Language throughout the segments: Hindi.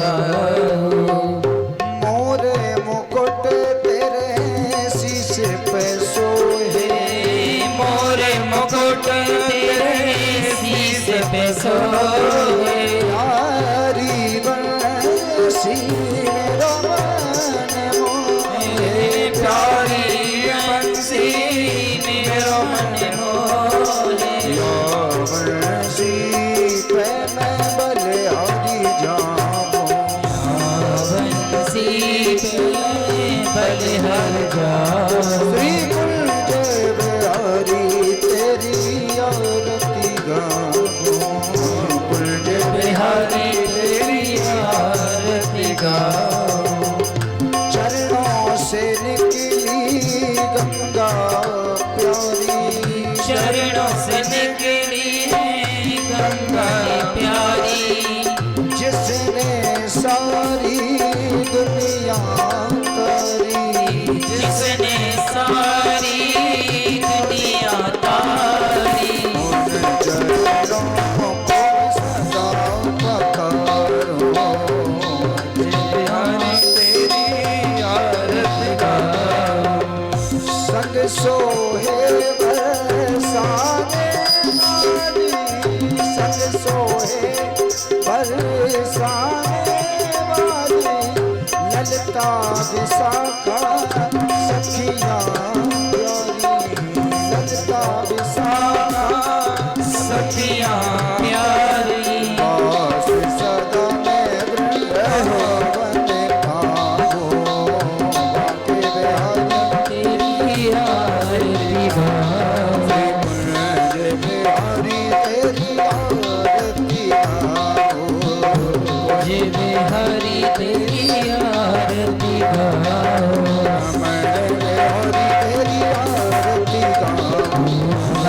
गाओ। मोरे मुकुट तेरे शीश पे सोहे, मोरे मुकुट तेरे शीश पे सोहे। प्यारी बंसी मेरो मन मोहे, प्यारी बंसी मेरो मन मोहे। बंसी पे मैं बलिहारी जाऊं, बंसी पे बलिहार जाऊं। श्री कुंज बिहारी तेरी आरती गाऊं, कुंज बिहारी तेरी आरती गाऊं। चरणों से निकली गंगा प्यारी, चरणों से निकली गंगा प्यारी। जिसने सारी दुनिया तारी, जिसने सारी दुनिया तारी। उन चरणों को सदा पखारो, बिहारी तेरी आरती गाऊं। संग सोहे बरसाने वाली, संग सोहे बरसाने वाली, ललता विशाखा सखियां प्यारी, ललता विशाखा सखियां प्यारी। पास सदा में वृंदावन पावो, बाके बिहारी तेरी आरती गाऊं। कुंज बिहारी तेरी आरती गाओ, मुझे बिहारी तेरी आरती गाओ।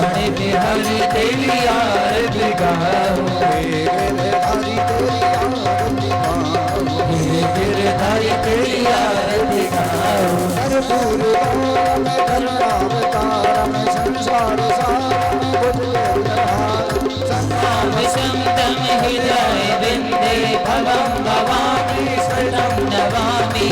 मैं बिहारी तेरी आरती गाओ, बिहारी तेरी आरती गाओ। गिरधारी तेरी आरती गाओ। कर्पूर में धर्मावतार में संसार सार में नाम शब्दम हृदय बिंदे भवम भवानी शरणं नमामि।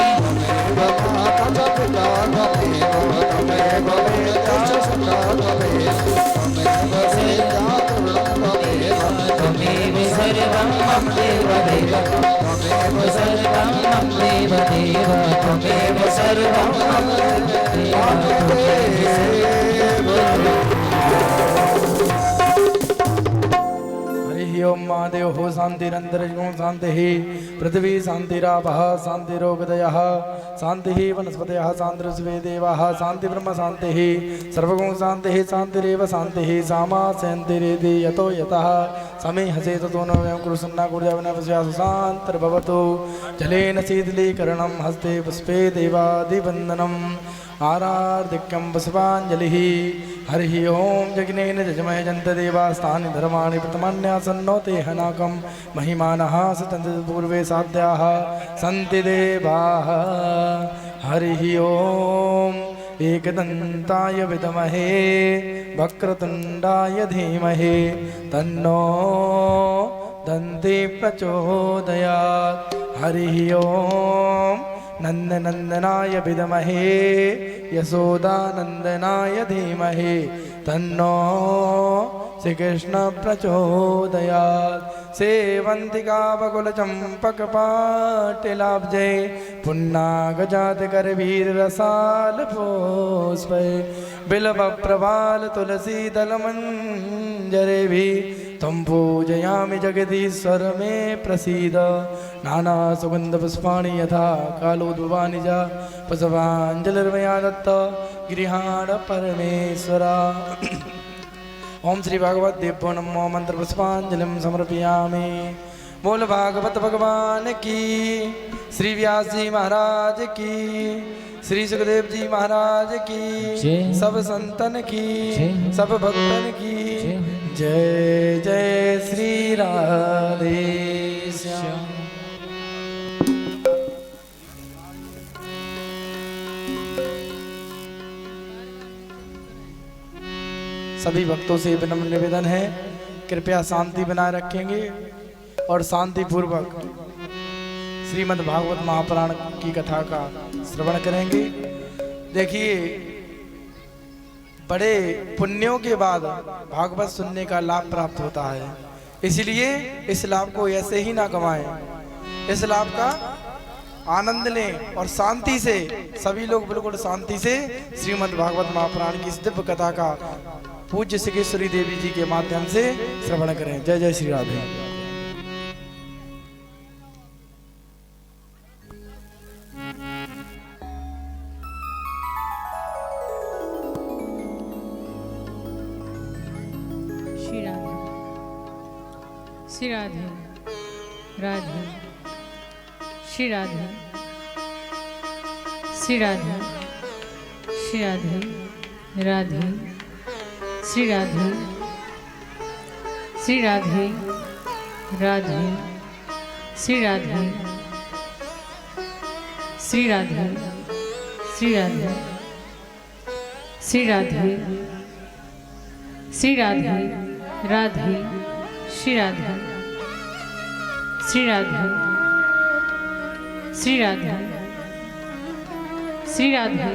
त्वमेव सर्वं मम देव देव, त्वमेव सर्वं मम देव देव, त्वमेव सर्वं मम देव देव। ओम महादेव हो शांतिरंतरिक्षं शांतिः पृथ्वी शांतिरापः शांतिरोगदयः शांतिः वनस्पतयः शान्तिर्विश्वे देवाः शान्तिर्ब्रह्म शान्तिः सर्वगुण शान्तिः शान्तिरेव शान्तिः सामा शान्तिरेति यतो यतः समे हसे ततो न वयं कुरुसन्ना कुर्यावनवस्यासु शान्तिर्भवतु जलेन शीतलीकरणं हस्ते पुष्पे देवादिवन्दनम् आरार्धिक्यं पुष्पाञ्जलिः हरिः ओम जग्नेन जजमय जन्तदेवास्तानि धर्माणि प्रथमान्यासन्नोते हनाकं महिमानः सतन्ति पूर्वे साध्याः सन्ति देवाः। हरिः ओम एकदन्ताय विद्महे वक्रतुण्डाय धीमहि तन्नो दन्ति प्रचोदयात्। हरिः ओम नन्दनन्दनाय विद्महे यशोदानन्दनाय धीमहि तन्नो श्रीकृष्ण प्रचोदयात्। सेवन्तिकावकुलचम्पकपाटिलाब्जै पुन्नागजातकरवीररसालपुष्पै बिल्वप्रवालतुलसीदलमञ्जरेभिः त्वं पूजयामि जगदीश्वर मे प्रसीद। नानासुगन्धपुष्पाणि यथा कालोद्भवानि च पुष्पाञ्जलिर्मया दत्त गृहाण परमेश्वरा। ओम श्री भागवत देवो नमो मंत्र पुष्पांजलिं समर्पयामि। बोल भागवत भगवान की, श्री व्यास जी महाराज की, श्री सुखदेव जी महाराज की, सब संतन की, सब भक्तन की जय जय श्री राधे श्याम। सभी भक्तों से विनम्र निवेदन है, कृपया शांति बनाए रखेंगे और शांति पूर्वक श्रीमद् भागवत महापुराण की कथा का श्रवण करेंगे। देखिए, बड़े पुण्यों के बाद भागवत सुनने का लाभ प्राप्त होता है, इसलिए इस लाभ को ऐसे ही ना गंवाएं। इस लाभ का आनंद लें और शांति से, सभी लोग बिल्कुल शांति से श्रीमद् भागवत महापुराण की इस दिव्य कथा का पूज्य सिद्धेश्वरी देवी जी के माध्यम से श्रवण करें। जय जय श्री राधे। श्री राधे, श्री राधे, राधे, श्री राधे, श्री राधे, श्री राधे, राधे, श्री राधे, श्री राधे, राधे, श्री राधे, श्री राधे, श्री राधे, श्री राधे, श्री राधे, राधे, श्री राधे, श्री राधे, श्री राधे, श्री राधे,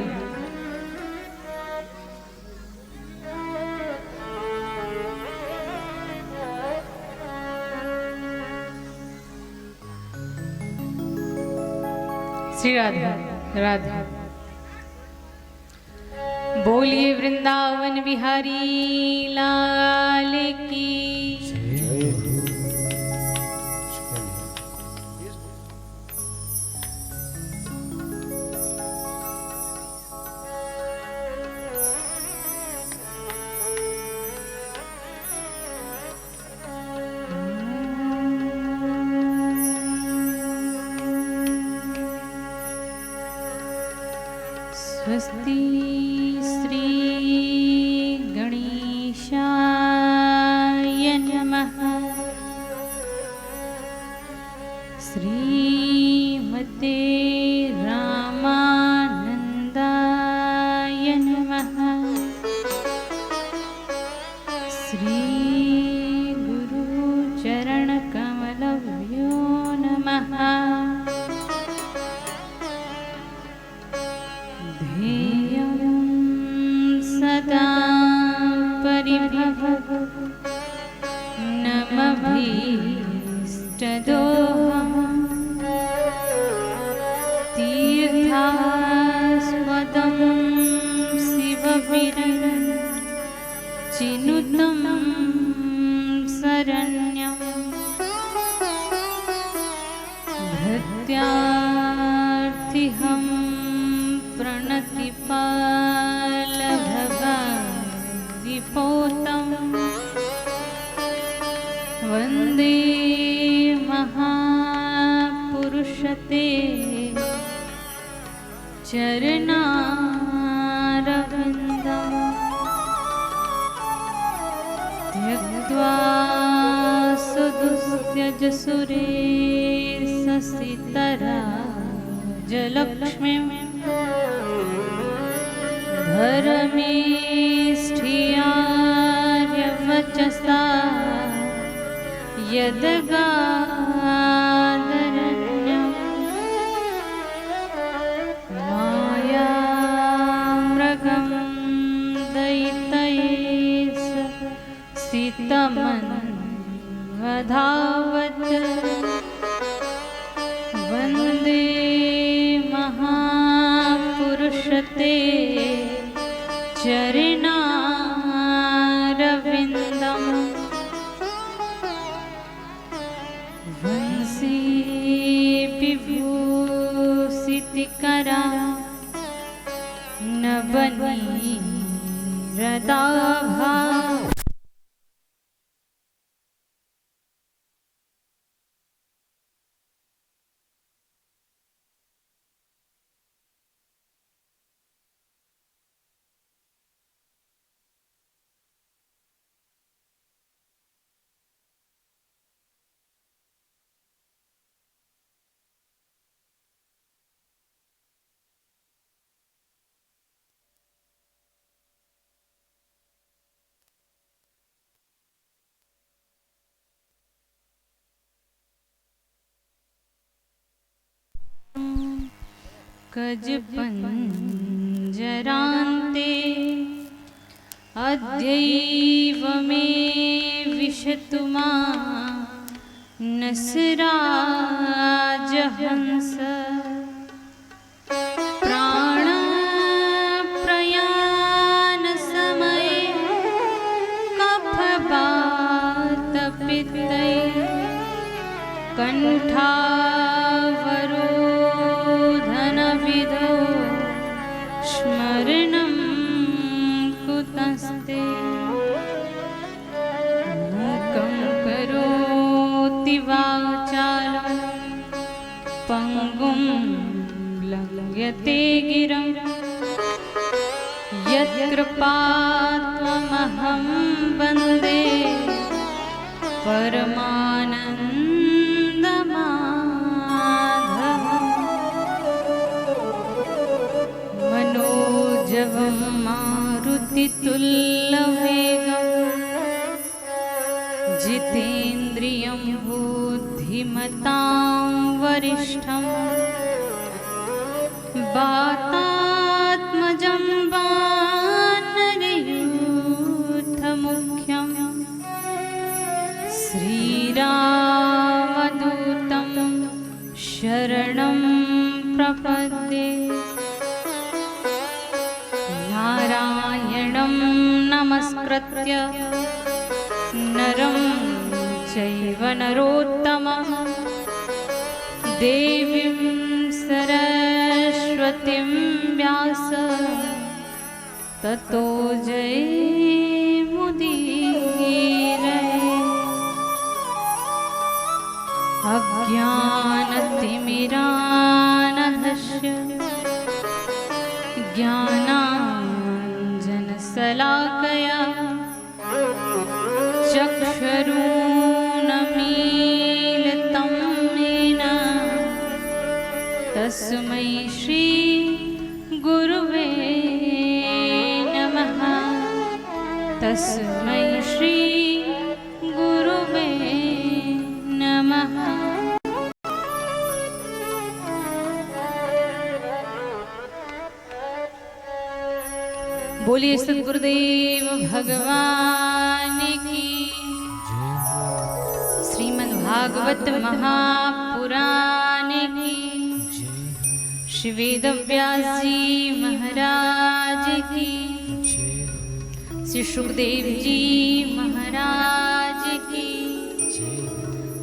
श्री राधे, राधे। बोलिए वृंदावन बिहारी लाल की। स्वस्ति श्री गणेशाय नमः। श्रीमते रामानंदाय नमः। श्री गुरुचरणकमलभ्यो नमः। ध्येयं सदा परिभवं नमभीष्टदोहम्। तीर्थास्पदं शिवविरचिनुतं शरण्यं। भक्त्यार्थिहं प्रणतिपालभवादिपोतं। वन्दे महापुरुषते चरणारविन्दम्। त्यक्त्वा सुदुस्त्यजसुरेशसितराजलक्ष्मीं। धर्मेष्ठियार्यवचसा यदगादरण्यम्। मायामृगं दयितयेष सीतमन्वधावत्। वन्दे महापुरुषते चरणारविन्दम्। वंशी विभूषितकरा नवनीरदाभा। गजपञ्जरान्ते अद्यैव मे विशतु मानसराजहंस प्राणप्रयाणसमये कफवातपित्तैः कण्ठावरोधनविधौ स्मरणं कुतस्ते मूकं करोति वाचालं पङ्गुं लङ्घयते गिरं यत्कृपात्वमहं वन्दे परमानन्दमाधवम् मनोजवं मारुतितुल्यवेगं जितेन्द्रियं बुद्धिमतां वरिष्ठं वातात्मजं वानरयूथमुख्यं श्रीरामदूतं शरणं प्रपद्ये नारायणं नमस्कृत्य नरं चैव नरोत्तमं देवीं सरस्वतीं व्यास ततो जयमुदीरये अज्ञानतिमिरान्धस्य ज्ञानाञ्जनशलाकया चक्षुरुन्मीलितं येन तस्मै श्री गुरुवे नमः तस्मै श्री गुरुवे नमः। बोलिए सद्गुरुदेव भगवान की। श्रीमद् भागवत महापुराण की। श्री वेदव्यास जी महाराज की। श्री सुखदेव जी महाराज की।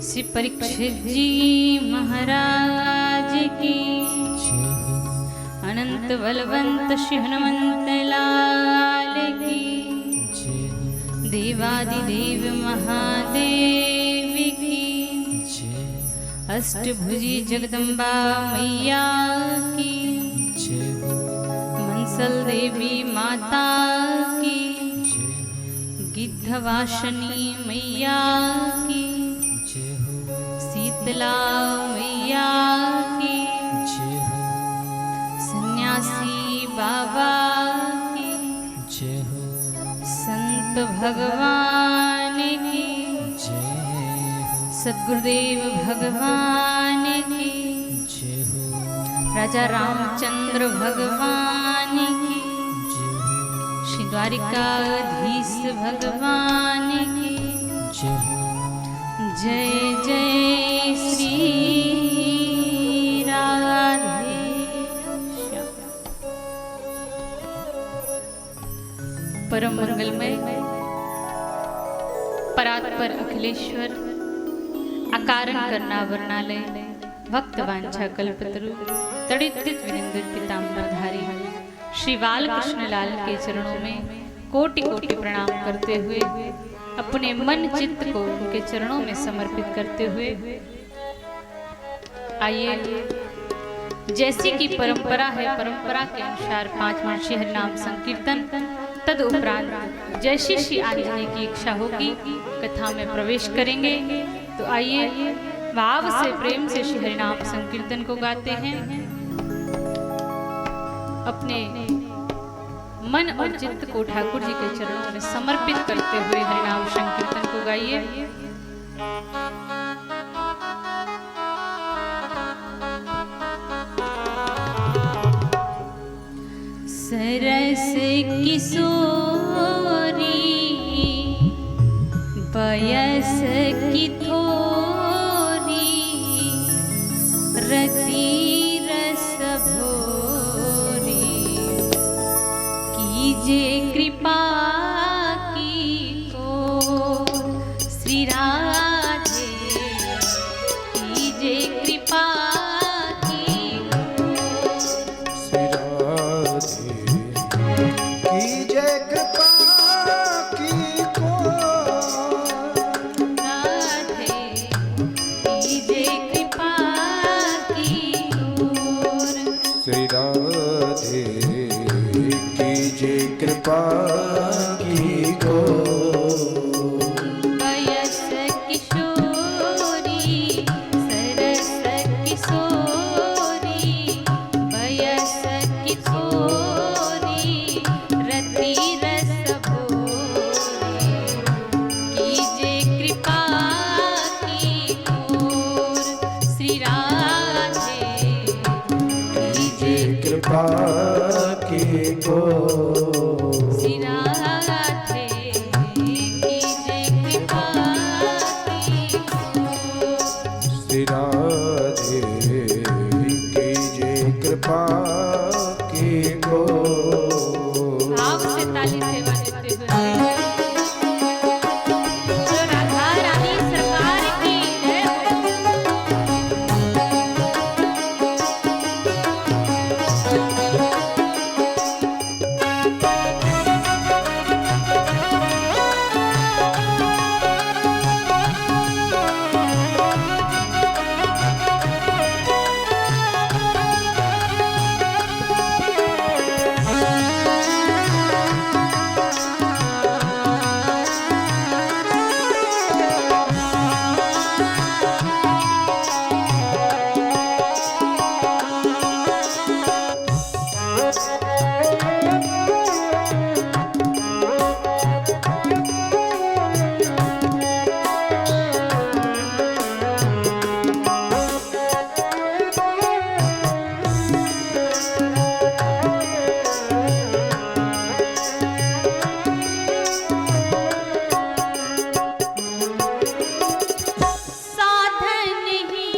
श्री परीक्षित जी महाराज की। अनंत बलवंत श्री हनुमंत लाल की। देवादिदेव महादेव की। अष्टभुजी जगदम्बा मैया की। मंसल देवी माता की। गिद्धवासिनी मैया की। शीतला मैया की। सन्यासी बाबा की। संत भगवान की। सद्गुरुदेव भगवान की। राजा रामचंद्र भगवान की। श्री द्वारिकाधीश भगवान की। जय जय श्री राधे श्याम। परम मंगलमय परात्पर अखिलेश्वर अकारण करना वर्णालय भक्त वांछा कल्पतरु तड़ित विनिंदित पीताम्बरधारी श्री बालकृष्ण लाल के चरणों में कोटि कोटि प्रणाम करते हुए अपने मन चित्त को उनके चरणों में समर्पित करते हुए आइए जैसी की परंपरा है परंपरा के अनुसार 5 वर्षीय हरिनाम संकीर्तन तद उपरांत जैसी श्री आंजनेय की इच्छा होगी कथा में प्रवेश करेंगे। तो आइए भाव से प्रेम से श्री हरिनाम संकीर्तन को गाते हैं। अपने मन और चित्त को ठाकुर जी के चरणों में समर्पित करते हुए हरिनाम संकीर्तन को गाइए। किशोरी बयस की थोरी रति रस भोरी कीजे कृपा की को श्री राधे कीजे कृपा की श्री राधे कीजे कृपा की को राधे कीजे कृपा की ओर श्री राधे कीजे कृपा की को बयस किशोरी सरस किशोरी बयस किशोरी रति रस भोरी कीजे कृपा की ओर श्री राधे कीजे कृपा की को श्री राधे कीजे कृपा की ओर श्री राधे कीजे कृपा की को भाव से ताली सेवा देते हुए जो राधा रानी सरकार की जय हो। साधनहीन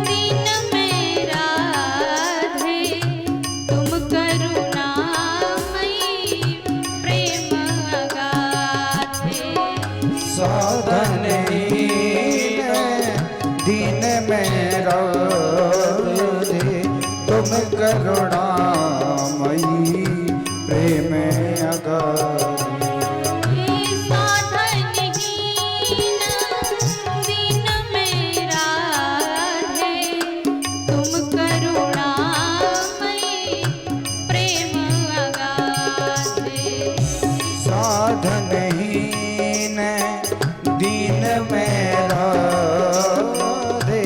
दीन मेरा राधे तुम करुणामयी प्रेम अगाधे साधनहीन दीन में राधे तुम करुणामयी प्रेम अगाधे साधनहीन दीन मेरा राधे तुम करुणामयी प्रेम अगाधे साधनहीन दीन में राधे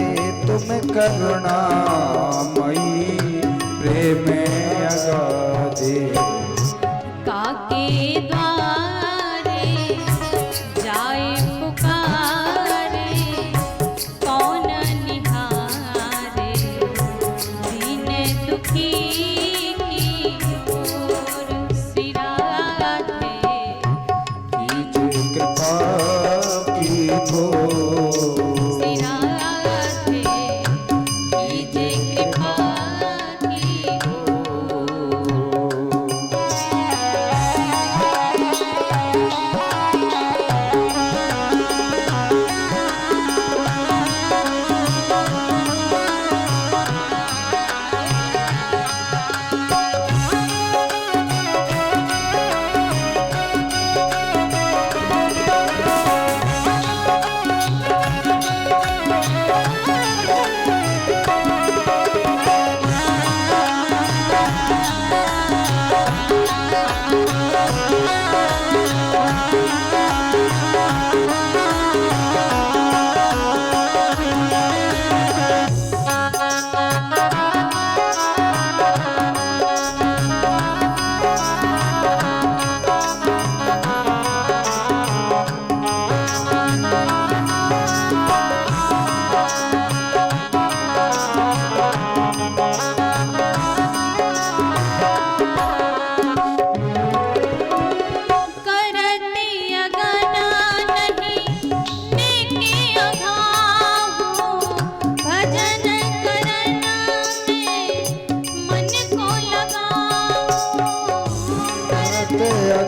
तुम करुणामयी प्रेम अगाधे काके द्वारे जाए पुकारे कौन निहारे दीन दुखी की ओर श्री राधे कीजे कृपा की को श्री राधे कीजे कृपा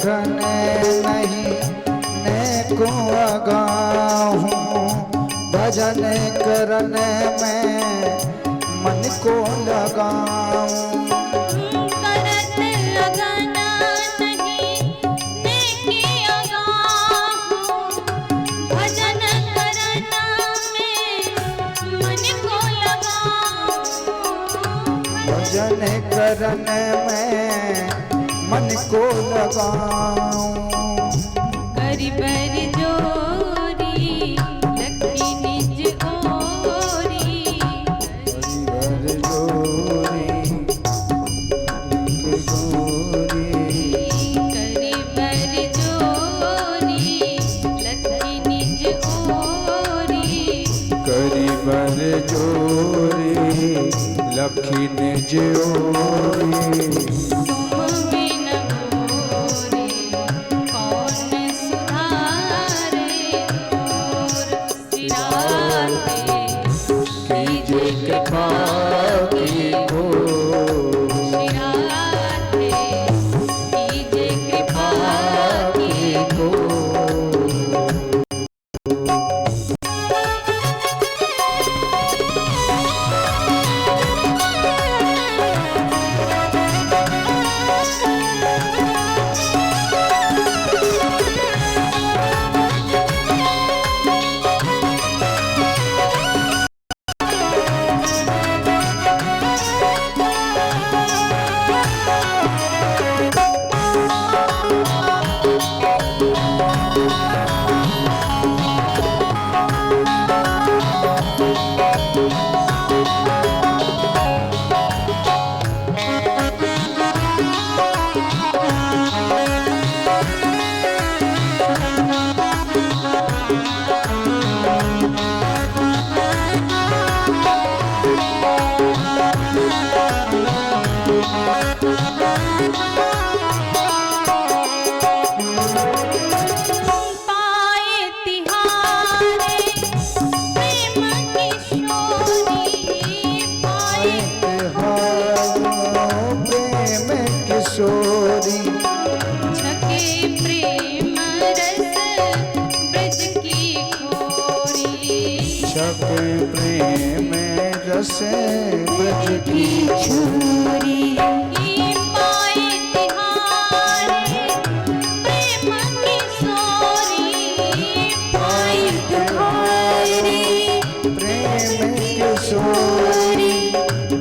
करन नहीं ने को अगाहूँ, भजन करन में मन को लगाऊं। करत लगाना नहीं नेकी आगाहूँ, भजन करना में मन को लगाऊँ। भजन करन में मन को लगाऊं। करिबर जोरी लखी निज ओरी, हरिवर जोरी गोरी, करिबर जोरी लखी निज ओरी। करिबर जोरी लखी निज ओरी। तुम बिन मोरे कौन सुधारे तोर, सिराते कीजे कृपा की को, सिराते कीजे कृपा की को। किशोरी, छके प्रेम रस ब्रज की खोरी, छक प्रेम रस ब्रज की छोरी। ये पाए तिहारे प्रेम की सोरी, पाए तिहारे प्रेम किशोरी,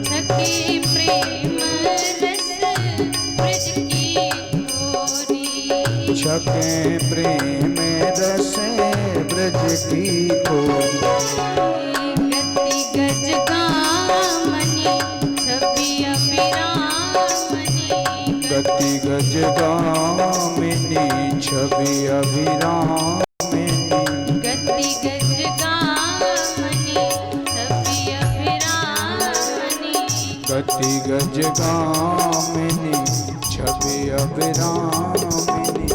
छके प्रेम रस ब्रज की खोरी। छक प्रेम रस ब्रज की खोरी। गति गज गामनी छवि अभिरामनी, गति गज गामिनी छवि अभिरामिनी, गति गज गामनी छवि अभिरामनी। गति गज गामिनी छवि अभिरामिनी।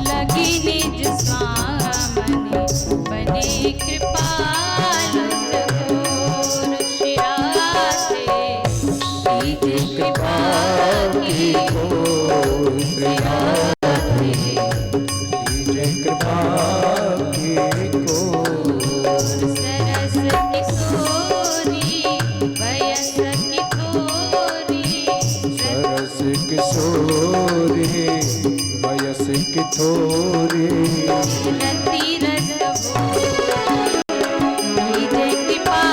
लगी निज स्वामनि बने कृपालु चकोर, शिराते कीजे कृपा की खोर, सिराते कीजे कृपा की खोर। सरस किशोरी वयस की थोरी, सरस किशोरी वयस की थोरी। रति रस कीजे कृपा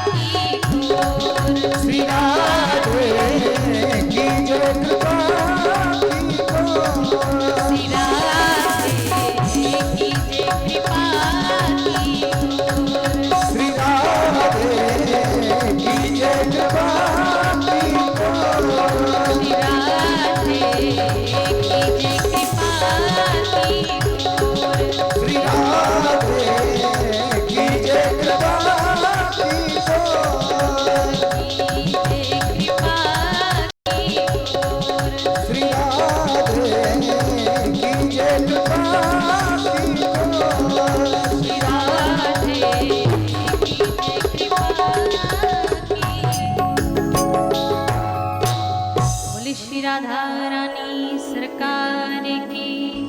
की खोर, श्री राधे कीजे कृपा की खोर। सिराते कीजे कृपा की खोर, श्री राधे कीजे कृपा की खोर। सिराते कीजे कृपा की खोर, श्री राधे कीजे कृपा की खोर। कीजे कृपा की खोर। श्री राधे कीजे कृपा की खोर। बोले श्री राधा रानी सरकार की।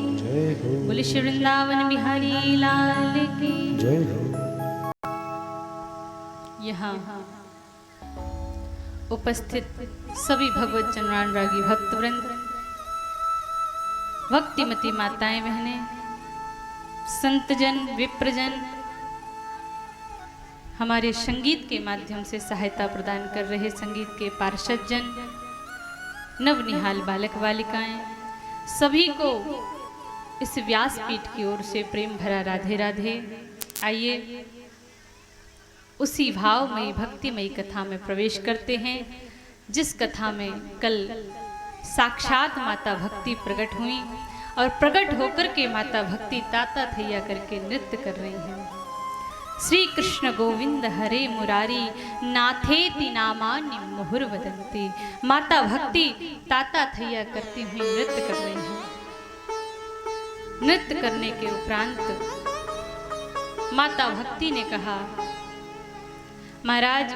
बोले श्री वृंदावन बिहारी लाल की जय हो। यहाँ उपस्थित सभी भगवत चरणानुरागी भक्तवृंद, भक्तिमती माताएं बहनें, संतजन, विप्रजन, हमारे संगीत के माध्यम से सहायता प्रदान कर रहे संगीत के पार्षद जन, नवनिहाल बालक बालिकाएं, सभी को इस व्यासपीठ की ओर से प्रेम भरा राधे राधे। आइए उसी भावमयी भक्तिमयी कथा में प्रवेश करते हैं, जिस कथा में कल साक्षात माता भक्ति प्रकट हुई और प्रकट होकर के माता भक्ति ताता थैया करके नृत्य कर रही हैं। श्री कृष्ण गोविंद हरे मुरारी नाथेति नामानि मुहुर वदन्ति। माता भक्ति ताता थैया करती हुई नृत्य कर रही हैं। नृत्य करने के उपरांत माता भक्ति ने कहा, महाराज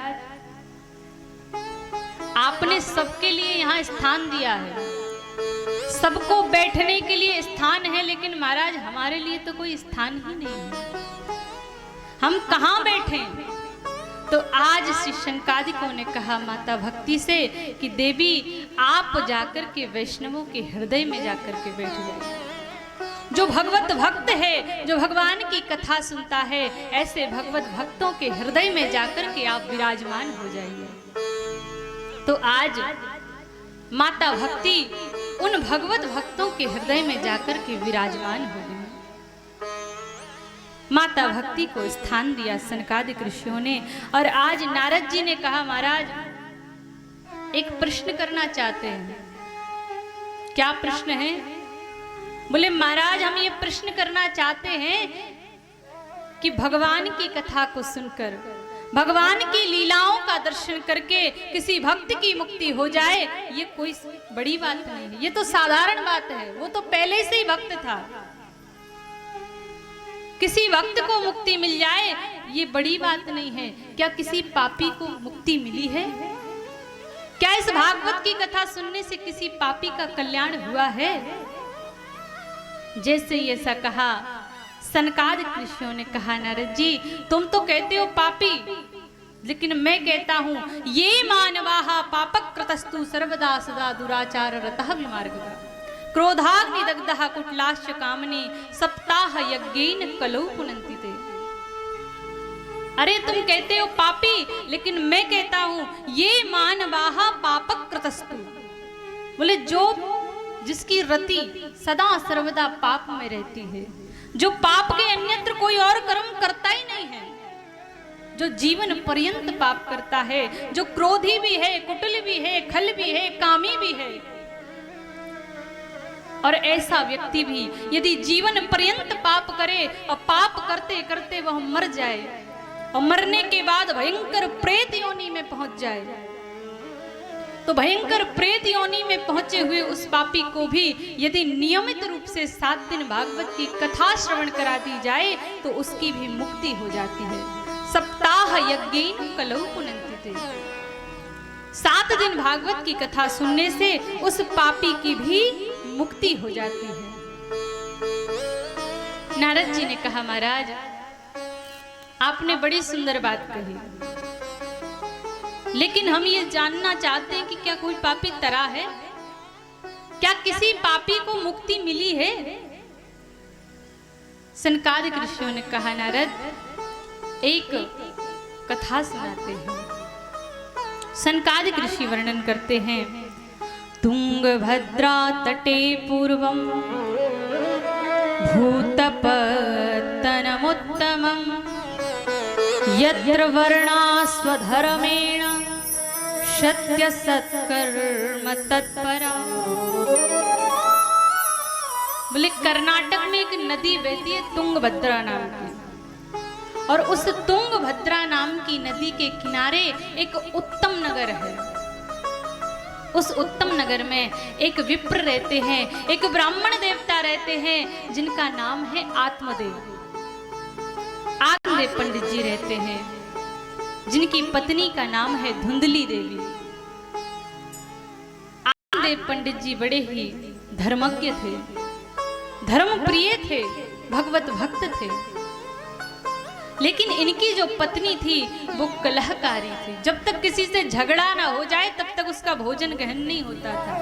आपने सबके लिए यहाँ स्थान दिया है, सबको बैठने के लिए स्थान है, लेकिन महाराज हमारे लिए तो कोई स्थान ही नहीं है, हम कहाँ बैठें? तो आज श्री शनकादिकों ने कहा माता भक्ति से कि देवी आप जाकर के वैष्णवों के हृदय में जाकर के बैठ जाइए। जो भगवत भक्त है, जो भगवान की कथा सुनता है, ऐसे भगवत भक्तों के हृदय में जाकर के आप विराजमान हो जाइए। तो आज माता भक्ति उन भगवत भक्तों के हृदय में जाकर के विराजमान हो गई। माता भक्ति को स्थान दिया सनकादिक ऋषियों ने। और आज नारद जी ने कहा, महाराज एक प्रश्न करना चाहते हैं। क्या प्रश्न है? बोले महाराज हम ये प्रश्न करना चाहते हैं कि भगवान की कथा को सुनकर, भगवान की लीलाओं का दर्शन करके किसी भक्त की मुक्ति हो जाए, ये कोई बड़ी बात नहीं है, ये तो साधारण बात है, वो तो पहले से ही भक्त था। किसी भक्त को मुक्ति मिल जाए ये बड़ी बात नहीं है। क्या किसी पापी को मुक्ति मिली है? क्या इस भागवत की कथा सुनने से किसी पापी का कल्याण हुआ है? जैसे ये ऐसा कहा, सनकादिक ऋषियों ने कहा, नारद जी तुम तो कहते हो पापी, लेकिन मैं कहता हूं ये मानवाहा पापक कृतस्तु सर्वदा सदा दुराचार रतः विमार्गः क्रोधाग्नि दग्धः कुटलाश्च कामनी सप्ताह यज्ञेन कलौ पुनन्ति ते। अरे तुम कहते हो पापी, लेकिन मैं कहता हूं ये मानवाहा पापक कृतस्तु। बोले जो जिसकी रति सदा सर्वदा पाप में रहती है, जो पाप के अन्यत्र कोई और कर्म करता ही नहीं है, जो जीवन पर्यंत पाप करता है, जो क्रोधी भी है, कुटिल भी है, खल भी है, कामी भी है, और ऐसा व्यक्ति भी यदि जीवन पर्यंत पाप करे और पाप करते करते वह मर जाए और मरने के बाद भयंकर प्रेत योनि में पहुंच जाए, तो भयंकर प्रेत योनि में पहुंचे हुए उस पापी को भी यदि नियमित रूप से 7 दिन भागवत की कथा श्रवण करा दी जाए तो उसकी भी मुक्ति हो जाती है। सप्ताह यज्ञेन कलौ पुनन्ति ते। 7 दिन भागवत की कथा सुनने से उस पापी की भी मुक्ति हो जाती है। नारद जी ने कहा, महाराज आपने बड़ी सुंदर बात कही, लेकिन हम ये जानना चाहते हैं कि क्या कोई पापी तरा है? क्या किसी पापी को मुक्ति मिली है? सनकादिक ऋषियों ने कहा, नारद एक कथा सुनाते हैं। सनकादिक ऋषि वर्णन करते हैं, तुंगभद्रा तटे पूर्वं भूतपत्तनमुत्तमं यत्र वर्णा स्वधर्मेण सत्य सत्कर्म तत्परा। बोले कर्नाटक में एक नदी बहती है तुंगभद्रा नाम की, और उस तुंगभद्रा नाम की नदी के किनारे एक उत्तम नगर है। उस उत्तम नगर में एक विप्र रहते हैं, एक ब्राह्मण देवता रहते हैं जिनका नाम है आत्मदेव। आत्मदेव पंडित जी रहते हैं, जिनकी पत्नी का नाम है धुंधली देवी। आत्मदेव पंडित जी बड़े ही धर्मज्ञ थे, धर्म प्रिय थे, भगवत भक्त थे, लेकिन इनकी जो पत्नी थी वो कलहकारी थी। जब तक किसी से झगड़ा ना हो जाए तब तक उसका भोजन ग्रहण नहीं होता था।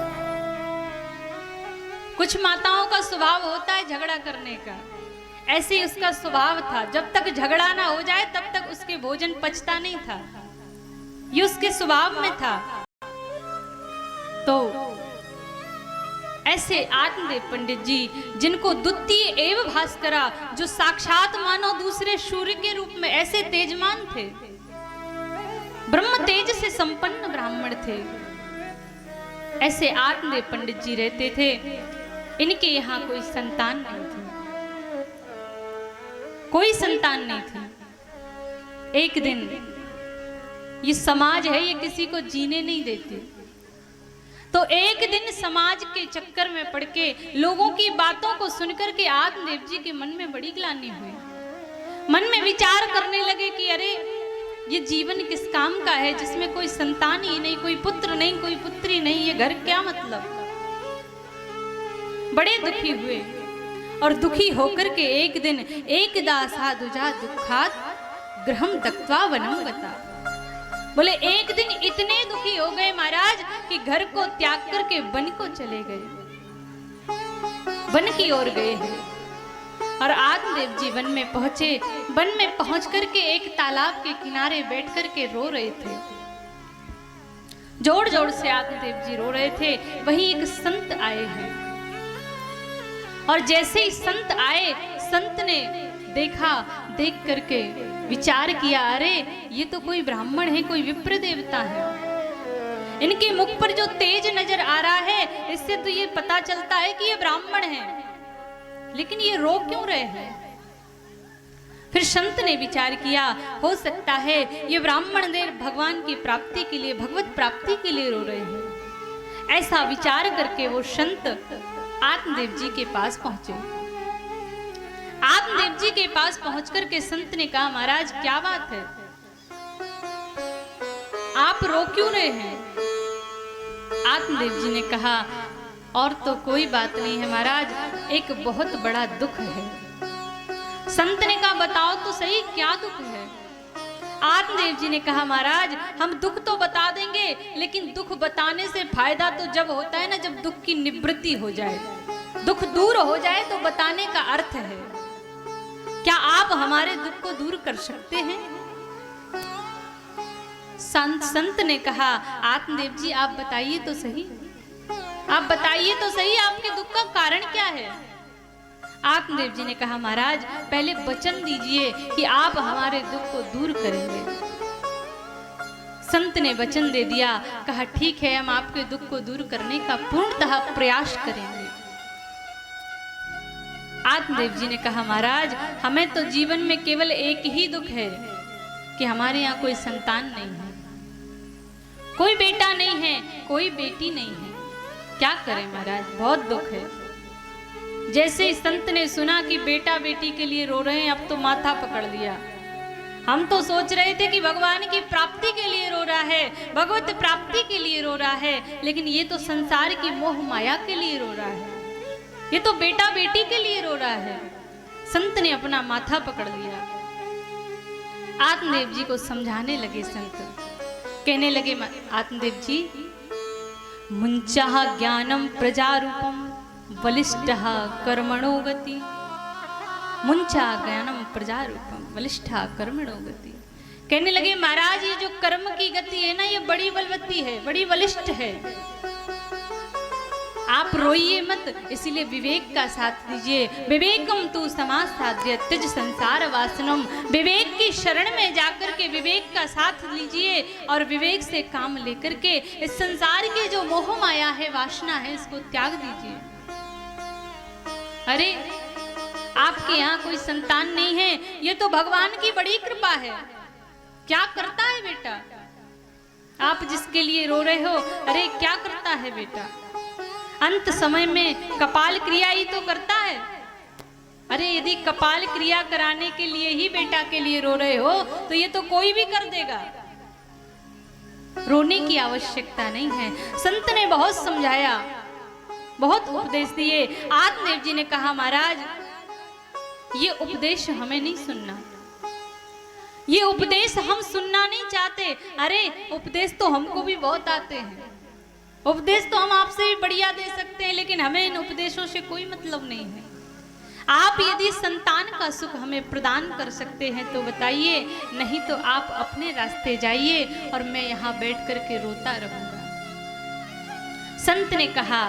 कुछ माताओं का स्वभाव होता है झगड़ा करने का, ऐसे उसका स्वभाव था। जब तक झगड़ा ना हो जाए तब तक उसके भोजन पचता नहीं था, ये उसके स्वभाव में था। तो ऐसे आत्मदेव पंडित जी, जिनको द्वितीय एव भास्करा, जो साक्षात मानो दूसरे सूर्य के रूप में ऐसे तेजमान थे, ब्रह्म तेज से संपन्न ब्राह्मण थे, ऐसे आत्मदेव पंडित जी रहते थे। इनके यहाँ कोई संतान नहीं थी, कोई संतान नहीं थी। एक दिन, ये समाज है, ये किसी को जीने नहीं देती, तो एक दिन समाज के चक्कर में पड़ के, लोगों की बातों को सुनकर के आत्मदेव जी के मन में बड़ी ग्लानि हुई। मन में विचार करने लगे कि अरे ये जीवन किस काम का है जिसमें कोई संतान ही नहीं, कोई पुत्र नहीं, कोई पुत्री नहीं, ये घर क्या मतलब। बड़े दुखी हुए और दुखी होकर के एक दिन, एकदा साधुजा दुखात गृहम त्यक्त्वा वनम गता, बोले एक दिन इतने दुखी हो गए महाराज कि घर को त्याग करके वन को चले गए, वन की ओर गए हैं। और आत्मदेव जी वन में पहुंचे। वन में पहुंच करके एक तालाब के किनारे बैठ करके रो रहे थे, जोर जोर से आत्मदेव जी रो रहे थे। वहीं एक संत आए हैं, और जैसे ही संत आए, संत ने देखा, देख करके विचार किया, अरे ये तो कोई ब्राह्मण है, कोई विप्र देवता है। इनके मुख पर जो तेज नजर आ रहा है, इससे तो ये पता चलता है कि ये ब्राह्मण है, लेकिन ये रो क्यों रहे हैं। फिर संत ने विचार किया, हो सकता है ये ब्राह्मण देव भगवान की प्राप्ति के लिए, भगवत प्राप्ति के लिए रो रहे हैं। ऐसा विचार करके वो संत आत्मदेव जी के पास पहुंचे। आत्मदेव जी के पास पहुंच करके संत ने कहा, महाराज क्या बात है, आप रो क्यों रहे हैं। आत्मदेव जी ने कहा, और तो कोई बात नहीं है महाराज, एक बहुत बड़ा दुख है। संत ने कहा, बताओ तो सही क्या दुख है। आत्मदेव जी ने कहा, महाराज हम दुख तो बता देंगे, लेकिन दुख बताने से फायदा तो जब होता है ना, जब दुख की निवृत्ति हो जाए, दुख दूर हो जाए तो बताने का अर्थ है। क्या आप हमारे दुख को दूर कर सकते हैं। संत ने कहा, आत्मदेव जी आप बताइए तो सही, आप बताइए तो सही, आपके दुख का कारण क्या है। आत्मदेव जी ने कहा, महाराज पहले वचन दीजिए कि आप हमारे दुख को दूर करेंगे। संत ने वचन दे दिया, कहा ठीक है, हम आपके दुख को दूर करने का पूर्णतः प्रयास करेंगे। आत्मदेव जी ने कहा, महाराज हमें तो जीवन में केवल एक ही दुख है कि हमारे यहाँ कोई संतान नहीं है, कोई बेटा नहीं है, कोई बेटी नहीं है। क्या करें महाराज, बहुत दुख है। जैसे संत ने सुना कि बेटा बेटी के लिए रो रहे हैं, अब तो माथा पकड़ लिया। हम तो सोच रहे थे कि भगवान की प्राप्ति के लिए रो रहा है, भगवत प्राप्ति के लिए रो रहा है, लेकिन ये तो संसार की मोह माया के लिए रो रहा है, ये तो बेटा बेटी के लिए रो रहा है। संत ने अपना माथा पकड़ लिया। आत्मदेव जी को समझाने लगे संत, कहने लगे, आत्मदेव जी मुंचाह ज्ञानम प्रजारूपम बलिष्ठः कर्मणो गति, मुंचा ज्ञानम प्रजारूपम बलिष्ठः कर्मणो गति। कहने लगे, महाराज ये जो कर्म की गति है ना, ये बड़ी बलवती है, बड़ी बलिष्ठ है। आप रोइए मत, इसीलिए विवेक का साथ दीजिए। विवेकम तू समाज साध्य त्यज संसार वासनम, विवेक की शरण में जाकर के विवेक का साथ लीजिए और विवेक से काम लेकर के इस संसार के जो मोह माया है, वासना है, इसको त्याग दीजिए। अरे आपके यहाँ कोई संतान नहीं है, ये तो भगवान की बड़ी कृपा है। क्या करता है बेटा, आप जिसके लिए रो रहे हो, अरे क्या करता है बेटा, अंत समय में कपाल क्रिया ही तो करता है। अरे यदि कपाल क्रिया कराने के लिए ही बेटा के लिए रो रहे हो, तो ये तो कोई भी कर देगा, रोने की आवश्यकता नहीं है। संत ने बहुत समझाया, बहुत उपदेश दिए। आत्मदेव जी ने कहा महाराज ये उपदेश हमें नहीं सुनना, ये उपदेश हम सुनना नहीं चाहते। अरे उपदेश तो हमको भी बहुत आते हैं, उपदेश तो हम आपसे भी बढ़िया दे सकते हैं, लेकिन हमें इन उपदेशों से कोई मतलब नहीं है। आप यदि संतान का सुख हमें प्रदान कर सकते हैं तो बताइए, नहीं तो आप अपने रास्ते जाइए और मैं यहाँ बैठ कर के रोता रहूंगा। संत ने कहा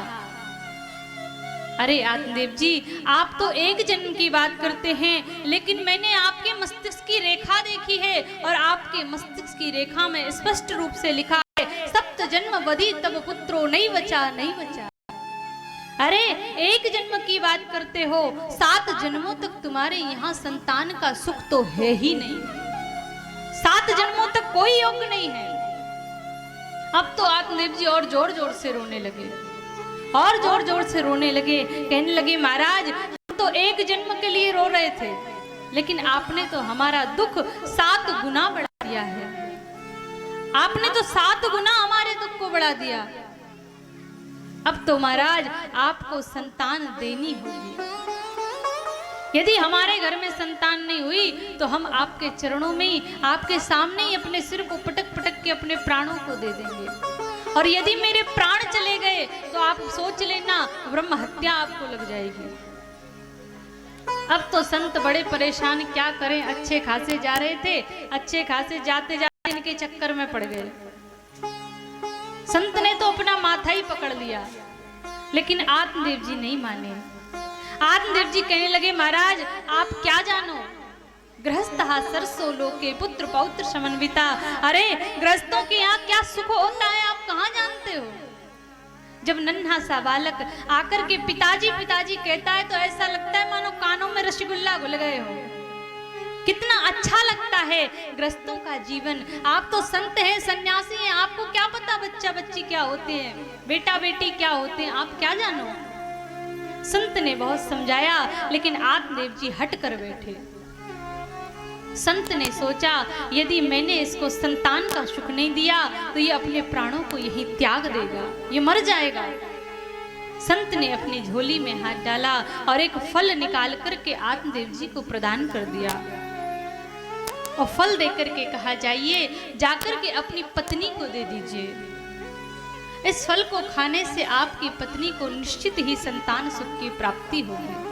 अरे आत्मदेव जी आप तो एक जन्म की बात करते हैं, लेकिन मैंने आपके मस्तिष्क की रेखा देखी है और आपके मस्तिष्क की रेखा में स्पष्ट रूप से लिखा है सप्त जन्म बधी तब पुत्रो नहीं बचा नहीं बचा। अरे एक जन्म की बात करते हो, 7 जन्मों तक तुम्हारे यहाँ संतान का सुख तो है ही नहीं, 7 जन्मों तक कोई योग नहीं है। अब तो आत्मदेव जी और जोर जोर से रोने लगे, और जोर जोर से रोने लगे, कहने लगे महाराज हम तो एक जन्म के लिए रो रहे थे, लेकिन आपने तो हमारा दुख 7 गुना बढ़ा दिया है, आपने तो 7 गुना हमारे दुख को बढ़ा दिया। अब तो महाराज आपको संतान देनी होगी, यदि हमारे घर में संतान नहीं हुई तो हम आपके चरणों में ही, आपके सामने ही अपने सिर को पटक पटक के अपने प्राणों को दे देंगे, और यदि मेरे प्राण चले गए तो आप सोच लेना ब्रह्म हत्या आपको लग जाएगी। अब तो संत बड़े परेशान, क्या करें, अच्छे खासे जा रहे थे, अच्छे खासे जाते जाते इनके चक्कर में पड़ गए। संत ने तो अपना माथा ही पकड़ लिया, लेकिन आत्मदेव जी नहीं माने। आत्मदेव जी कहने लगे महाराज आप क्या जानो, गृहस्थ सरसो लोके पुत्र पौत्र समन्विता। अरे गृहस्थों के यहाँ क्या सुख होता है आप कहाँ जानते हो। जब नन्हा सा बालक आकर के पिताजी पिताजी कहता है तो ऐसा लगता है मानो कानों में रसगुल्ला घुल गए हो, कितना अच्छा लगता है गृहस्थों का जीवन। आप तो संत हैं, सन्यासी हैं, आपको क्या पता बच्चा बच्ची क्या होते हैं, बेटा बेटी क्या होते हैं, आप क्या जानो। संत ने बहुत समझाया, लेकिन आत्मदेव जी हट कर बैठे। संत ने सोचा यदि मैंने इसको संतान का सुख नहीं दिया तो ये अपने प्राणों को यही त्याग देगा, ये मर जाएगा। संत ने अपनी झोली में हाथ डाला और एक फल निकाल करके आत्मदेव जी को प्रदान कर दिया, और फल देकर के कहा जाइए जाकर के अपनी पत्नी को दे दीजिए, इस फल को खाने से आपकी पत्नी को निश्चित ही संतान सुख की प्राप्ति होगी।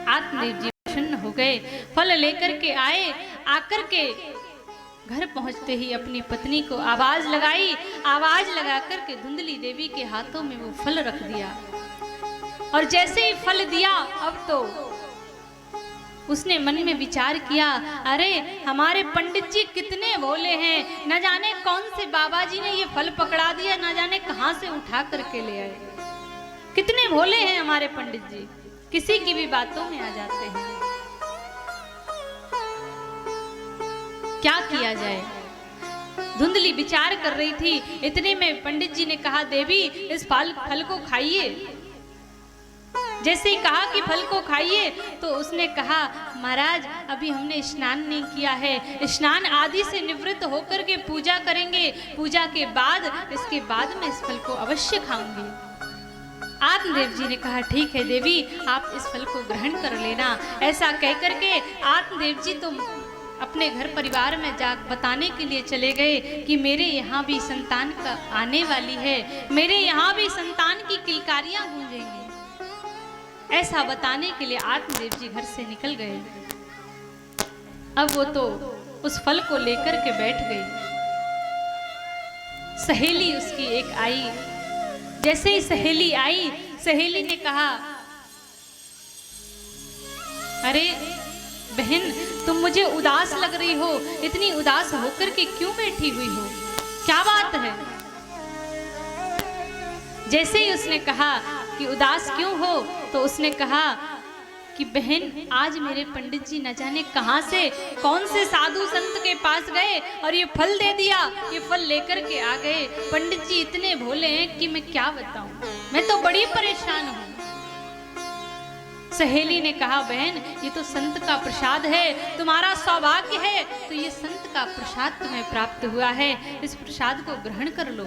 आत्मदेव जी प्रसन्न हो गए, फल लेकर के आए, आकर के घर पहुंचते ही अपनी पत्नी को आवाज लगाई, आवाज लगा करके धुंधली देवी के हाथों में वो फल रख दिया, और जैसे ही फल दिया अब तो उसने मन में विचार किया, अरे हमारे पंडित जी कितने भोले हैं, न जाने कौन से बाबा जी ने ये फल पकड़ा दिया, न जाने कहां से उठा करके ले आए, कितने भोले हैं हमारे पंडित जी, किसी की भी बातों में आ जाते हैं। क्या किया जाए, धुंधली विचार कर रही थी, इतने में पंडित जी ने कहा देवी इस फल को खाइए। जैसे ही कहा कि फल को खाइए तो उसने कहा महाराज अभी हमने स्नान नहीं किया है, स्नान आदि से निवृत्त होकर के पूजा करेंगे, पूजा के बाद इसके बाद में इस फल को अवश्य खाऊंगी। आत्मदेव जी ने कहा ठीक है देवी आप इस फल को ग्रहण कर लेना। ऐसा कहकर के आत्मदेव जी तो अपने घर परिवार में जा बताने के लिए चले गए कि मेरे यहाँ भी संतान का आने वाली है, मेरे यहाँ भी संतान की किलकारियां गूंजेंगी। ऐसा बताने के लिए आत्मदेव जी घर से निकल गए। अब वो तो उस फल को लेकर के बैठ गई। सहेली उसकी एक आई, जैसे ही सहेली आई, सहेली ने कहा अरे बहन तुम मुझे उदास लग रही हो, इतनी उदास होकर के क्यों बैठी हुई हो, क्या बात है। जैसे ही उसने कहा कि उदास क्यों हो, तो उसने कहा कि बहन आज मेरे पंडित जी न जाने कहां से कौन से साधु संत के पास गए और ये फल दे दिया, ये फल लेकर के आ गए। पंडित जी इतने भोले हैं कि मैं क्या बताऊं, मैं तो बड़ी परेशान हूं। सहेली ने कहा बहन ये तो संत का प्रसाद है, तुम्हारा सौभाग्य है, तो ये संत का प्रसाद तुम्हें प्राप्त हुआ है, इस प्रसाद को ग्रहण कर लो।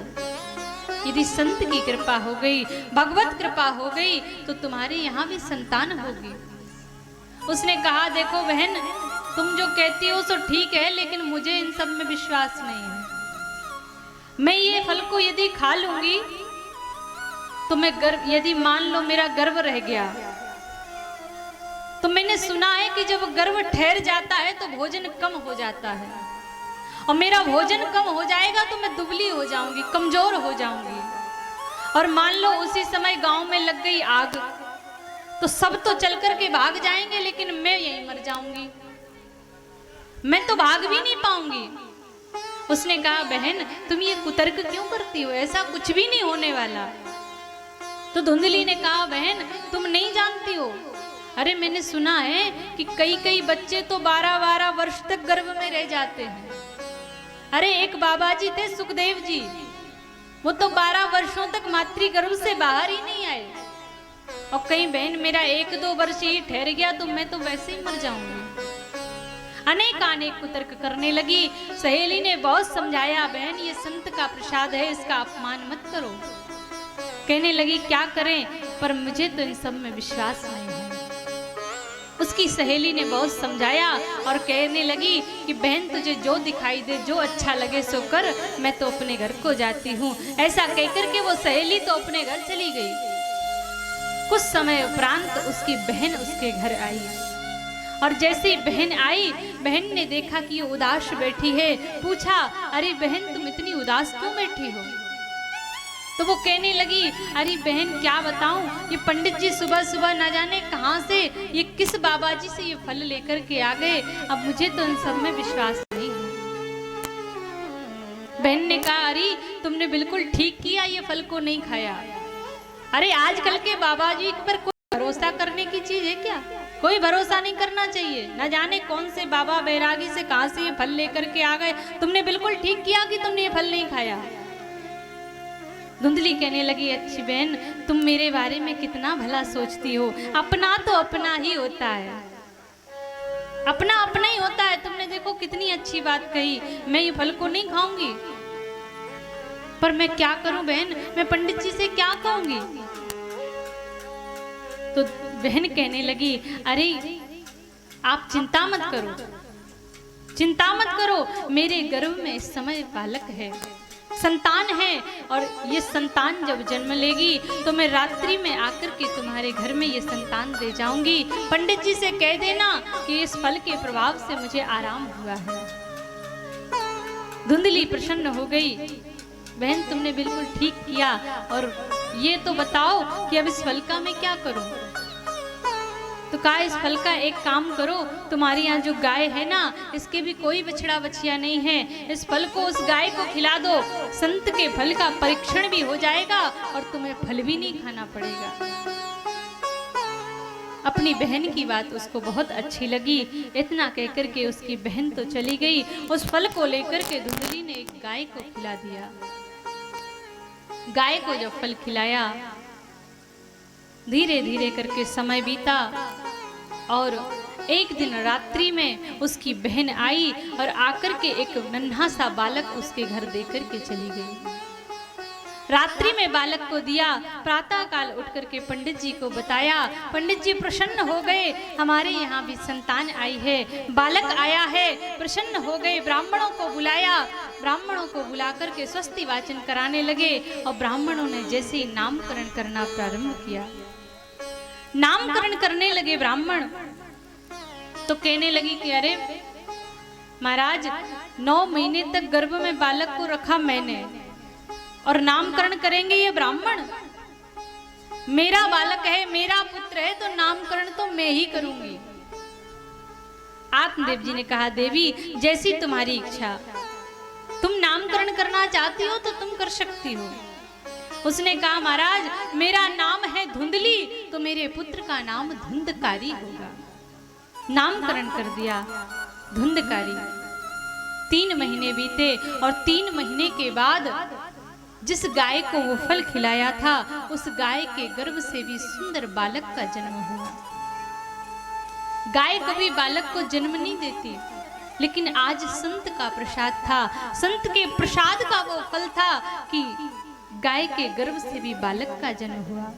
यदि संत की कृपा हो गई, भगवत कृपा हो गई, तो तुम्हारे यहाँ भी संतान होगी। उसने कहा, देखो बहन, तुम जो कहती हो सो ठीक है, लेकिन मुझे इन सब में विश्वास नहीं है। मैं ये फल को यदि खा लूंगी तो मैं गर्व, यदि मान लो मेरा गर्व रह गया, तो मैंने सुना है कि जब गर्व ठहर जाता है तो भोजन कम हो जाता है, और मेरा भोजन कम हो जाएगा तो मैं दुबली हो जाऊंगी, कमजोर हो जाऊंगी। और मान लो उसी समय गांव में लग गई आग, तो सब तो चल करके भाग जाएंगे, लेकिन मैं यहीं मर जाऊंगी, मैं तो भाग भी नहीं पाऊंगी। उसने कहा, बहन तुम ये कुतर्क क्यों करती हो, ऐसा कुछ भी नहीं होने वाला। तो धुंधली ने कहा, बहन तुम नहीं जानती हो, अरे मैंने सुना है कि कई कई बच्चे तो 12-12 वर्ष तक गर्भ में रह जाते हैं। अरे एक बाबा जी थे सुखदेव जी, वो तो 12 वर्षों तक मातृगर्भ से बाहर ही नहीं आए। और कहीं बहन मेरा 1-2 वर्ष ही ठहर गया तो मैं तो वैसे ही मर जाऊंगी। अनेक कुतर्क करने लगी। सहेली ने बहुत समझाया, बहन ये संत का प्रसाद है, इसका अपमान मत करो। कहने लगी, क्या करें, पर मुझे तो इन सब में विश्वास नहीं है। उसकी सहेली ने बहुत समझाया और कहने लगी कि बहन तुझे जो दिखाई दे, जो अच्छा लगे सो कर, मैं तो अपने घर को जाती हूँ। ऐसा कहकर के वो सहेली तो अपने घर चली गई। कुछ समय उपरांत उसकी बहन उसके घर आई, और जैसे ही बहन आई, बहन ने देखा कि ये उदास बैठी है। पूछा, अरे बहन तुम इतनी उदास क्यों बैठी हो? तो वो कहने लगी, अरे बहन क्या बताऊं, ये पंडित जी सुबह सुबह न जाने कहां से, ये किस बाबा जी से ये फल लेकर के आ गए, अब मुझे तो इन सब में विश्वास नहीं है। बहन ने कहा, अरे तुमने बिल्कुल ठीक किया, ये फल को नहीं खाया। अरे आजकल के बाबा जी पर कोई भरोसा करने की चीज है क्या? कोई भरोसा नहीं करना चाहिए। न जाने कौन से बाबा बैरागी से कहां से ये फल लेकर के आ गए। तुमने बिल्कुल ठीक किया कि तुमने ये फल नहीं खाया। धुंधली कहने लगी, अच्छी बहन तुम मेरे बारे में कितना भला सोचती हो। अपना तो अपना ही होता है, अपना अपना ही होता है। तुमने देखो कितनी अच्छी बात कही, मैं ये फल को नहीं खाऊंगी, पर मैं क्या करूं बहन, मैं पंडित जी से क्या कहूंगी? तो बहन कहने लगी, अरे आप चिंता मत करो, चिंता मत करो, मेरे गर्भ में इस समय बालक है, संतान है, और ये संतान जब जन्म लेगी तो मैं रात्रि में आकर के तुम्हारे घर में ये संतान दे जाऊंगी। पंडित जी से कह देना कि इस फल के प्रभाव से मुझे आराम हुआ है। धुंधली प्रसन्न हो गई, बहन तुमने बिल्कुल ठीक किया, और ये तो बताओ कि अब इस फल का मैं क्या करूं? तो कहा, इस फल का एक काम करो, तुम्हारी यहाँ जो गाय है ना, इसके भी कोई बछड़ा बछिया नहीं है, इस फल को उस गाय को खिला दो, संत के फल का परीक्षण भी हो जाएगा और तुम्हें फल भी नहीं खाना पड़ेगा। अपनी बहन की बात उसको बहुत अच्छी लगी। इतना कहकर के उसकी बहन तो चली गई। उस फल को लेकर के धुंधली ने एक गाय को खिला दिया। गाय को जब फल खिलाया, धीरे धीरे करके समय बीता, और एक दिन रात्रि में उसकी बहन आई और आकर के एक नन्हा सा बालक उसके घर देकर के चली गई। रात्रि में बालक को दिया, प्रातः काल उठ करके पंडित जी को बताया। पंडित जी प्रसन्न हो गए, हमारे यहाँ भी संतान आई है, बालक आया है, प्रसन्न हो गए। ब्राह्मणों को बुलाया, ब्राह्मणों को बुलाकर के स्वस्ति वाचन कराने लगे, और ब्राह्मणों ने जैसे ही नामकरण करना प्रारंभ किया, नामकरण करने लगे ब्राह्मण, तो कहने लगी कि अरे महाराज 9 महीने तक गर्भ में बालक को रखा मैंने, और नामकरण करेंगे ये ब्राह्मण? मेरा बालक है, मेरा पुत्र है, तो नामकरण तो मैं ही करूंगी। आत्मदेव जी ने कहा, देवी जैसी तुम्हारी इच्छा, तुम नामकरण करना चाहती हो तो तुम कर सकती हो। उसने कहा, महाराज मेरा नाम है धुंधली, तो मेरे पुत्र का नाम धुंधकारी होगा। नामकरण कर दिया धुंधकारी। 3 महीने बीते, और 3 महीने के बाद जिस गाय को वो फल खिलाया था, उस गाय के गर्भ से भी सुंदर बालक का जन्म हुआ। गाय कभी बालक को जन्म नहीं देती, लेकिन आज संत का प्रसाद था, संत के प्रसाद का वो फल था कि गाय के गर्भ से भी बालक का जन्म हुआ,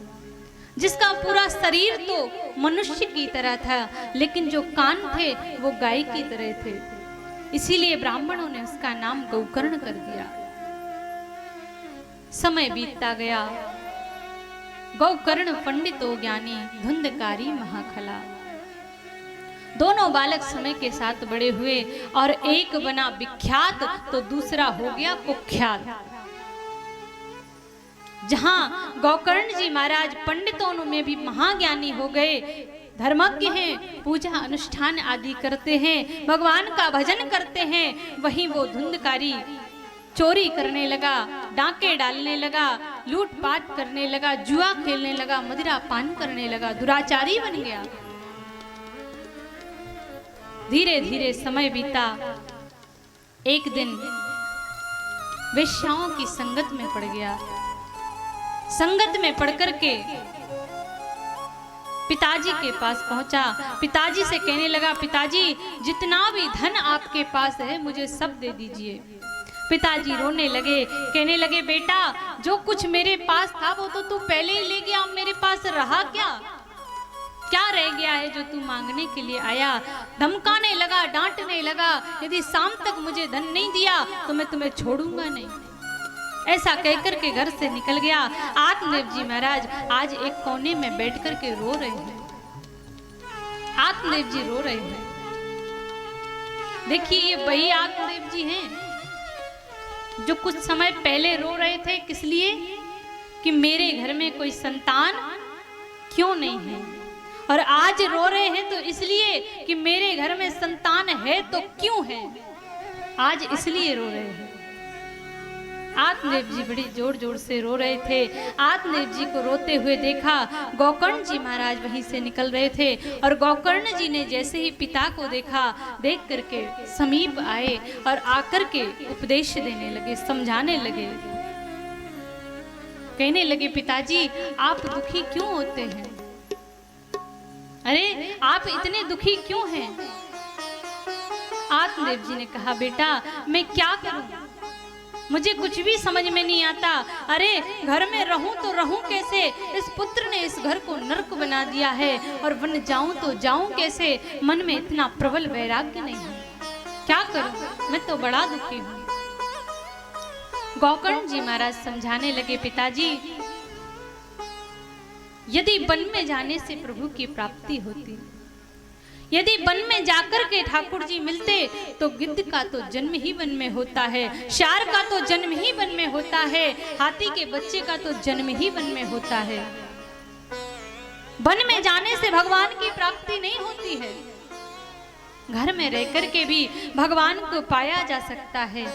जिसका पूरा शरीर तो मनुष्य की तरह था, लेकिन जो कान थे वो गाय की तरह थे। इसीलिए ब्राह्मणों ने उसका नाम गौकर्ण कर दिया। समय बीतता गया, गौकर्ण पंडितो ज्ञानी धुंधकारी महाखला। दोनों बालक समय के साथ बड़े हुए और एक बना विख्यात तो दूसरा हो गया कुख्यात। जहां गौकर्ण जी महाराज पंडितों में भी महाज्ञानी हो गए, धर्मज्ञ हैं, पूजा अनुष्ठान आदि करते हैं, भगवान का भजन करते हैं, वहीं वो धुंधकारी चोरी करने लगा, डांके डालने लगा, लूटपाट करने लगा, जुआ खेलने लगा, मदिरा पान करने लगा, दुराचारी बन गया। धीरे धीरे समय बीता। एक दिन वेश्याओं की संगत में पड़ गया। संगत में पढ़कर के पिताजी के पास पहुंचा। पिताजी से कहने लगा, पिताजी जितना भी धन आपके पास है मुझे सब दे दीजिए। पिताजी रोने लगे, कहने लगे, बेटा जो कुछ मेरे पास था वो तो तू पहले ही ले गया, अब मेरे पास रहा क्या? क्या रह गया है जो तू मांगने के लिए आया? धमकाने लगा, डांटने लगा, यदि शाम तक मुझे धन नहीं दिया तो मैं तुम्हें छोड़ूंगा नहीं। ऐसा कहकर के घर से निकल गया। आत्मदेव जी महाराज आज एक कोने में बैठ कर के रो रहे हैं। आत्मदेव जी रो रहे हैं। देखिए ये वही आत्मदेव जी हैं जो कुछ समय पहले रो रहे थे। किस लिए? कि मेरे घर में कोई संतान क्यों नहीं है। और आज रो रहे हैं तो इसलिए कि मेरे घर में संतान है तो क्यों है, आज इसलिए रो रहे हैं। आत्मदेव जी बड़ी जोर जोर से रो रहे थे। आत्मदेव जी को रोते हुए देखा। गौकर्ण जी महाराज वहीं से निकल रहे थे और गौकर्ण जी ने जैसे ही पिता को देखा, देख करके समीप आए और आकर के उपदेश देने लगे, समझाने लगे। कहने लगे, पिताजी आप दुखी क्यों होते हैं? अरे आप इतने दुखी क्यों हैं? आत्मदेव जी ने कहा, बेटा मैं क्या करूं, मुझे कुछ भी समझ में नहीं आता। अरे घर में रहूं तो रहूं कैसे? इस पुत्र ने इस घर को नरक बना दिया है और वन जाऊं तो जाऊं कैसे? मन में इतना प्रबल वैराग्य नहीं है, क्या करूं, मैं तो बड़ा दुखी हूं। गौकर्ण जी महाराज समझाने लगे, पिताजी यदि वन में जाने से प्रभु की प्राप्ति होती, यदि वन में जाकर के ठाकुर जी मिलते तो गिद्ध का तो जन्म ही वन में होता है, शार का तो जन्म ही वन में होता है, हाथी के बच्चे का तो जन्म ही वन में होता है। वन में जाने से भगवान की प्राप्ति नहीं होती है, घर में रहकर के भी भगवान को पाया जा सकता है।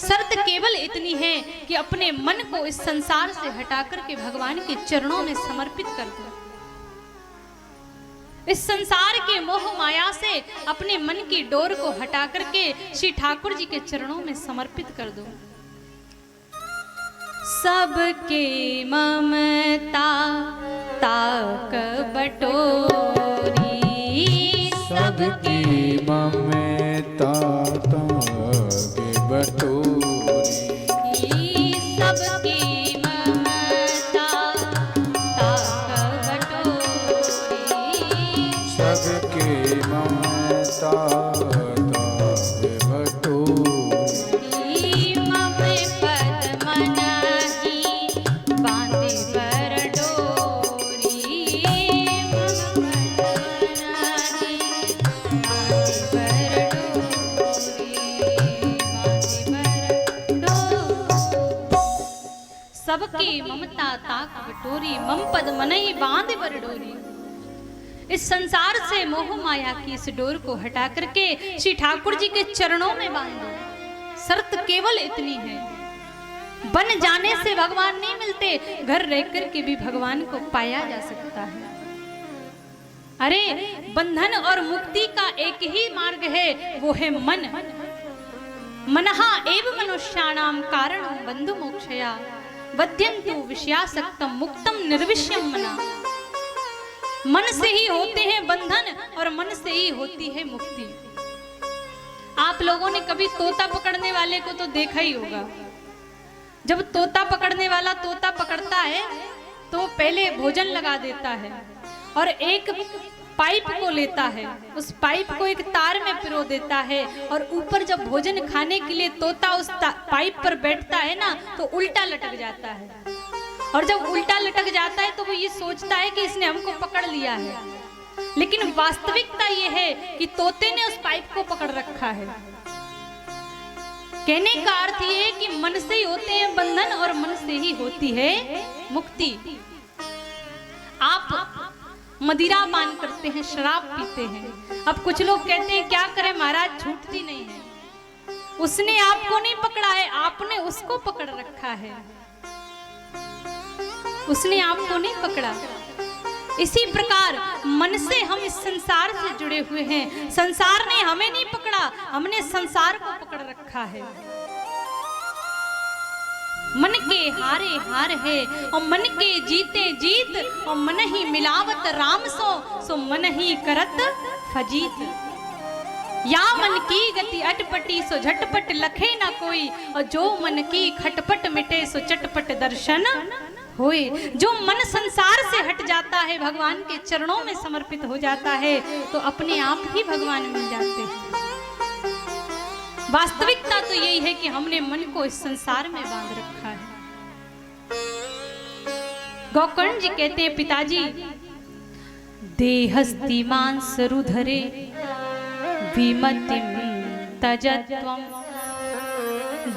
शर्त केवल इतनी है कि अपने मन को इस संसार से हटाकर के भगवान के चरणों में समर्पित कर दो। इस संसार के मोह माया से अपने मन की डोर को हटा करके श्री ठाकुर जी के चरणों में समर्पित कर दो। सबके ममता ताक बटोरी, सबकी ममता ताक बटोरी, सबकी ममता ताक बटोरी, सबकी ममता ताक बटोरी, मम पद मनहि बांधि बर डोरी, मम पद मनहि बांधि बर डोरी। सबकी ममता ताक बटोरी, मम पद मनहि बांधि बर डोरी। इस संसार से मोह माया की इस डोर को हटा करके श्री ठाकुर जी के चरणों में बांध दो। शर्त केवल इतनी है, बन जाने से भगवान नहीं मिलते, घर रह करके भी भगवान को पाया जा सकता है। अरे बंधन और मुक्ति का एक ही मार्ग है, वो है मन। मनहा एव मनुष्याणाम कारणं बंधु मोक्षया वध्यन्तु विषयासक्तम मुक्तम निर्विष्यम मना। मन से ही होते हैं बंधन और मन से ही होती है मुक्ति। आप लोगों ने कभी तोता पकड़ने वाले को तो देखा ही होगा। जब तोता पकड़ने वाला तोता पकड़ता है तो पहले भोजन लगा देता है और एक पाइप को लेता है, उस पाइप को एक तार में पिरो देता है और ऊपर जब भोजन खाने के लिए तोता उस पाइप पर बैठता है ना तो उल्टा लटक जाता है। और जब उल्टा लटक जाता है तो वो ये सोचता है कि इसने हमको पकड़ लिया है, लेकिन वास्तविकता ये है कि तोते ने उस पाइप को पकड़ रखा है। कहने का अर्थ ये है कि मन से ही होते हैं बंधन और मन से ही होती है मुक्ति। आप मदिरा पान करते हैं, शराब पीते हैं। अब कुछ लोग कहते हैं क्या करें महाराज, छूटती नहीं है। उसने आपको नहीं पकड़ा है, आपने उसको पकड़ रखा है। उसने आपको नहीं पकड़ा। इसी प्रकार मन से हम इस संसार से जुड़े हुए हैं, संसार ने हमें नहीं पकड़ा, हमने संसार को पकड़ रखा है। मन के हारे हार है और मन के जीते जीत, और मन ही मिलावत राम सो मन ही करत फजीत। या मन की गति अटपटी सो झटपट लखे ना कोई, और जो मन की खटपट मिटे सो चटपट दर्शन होए। जो मन संसार से हट जाता है, भगवान के चरणों में समर्पित हो जाता है, तो अपने आप ही भगवान मिल जाते हैं। वास्तविकता तो यही है कि हमने मन को इस संसार में बांध रखा है। गोकर्ण जी कहते हैं पिताजी, देहस्ति मांस रुधरे विमतिम तजत्वम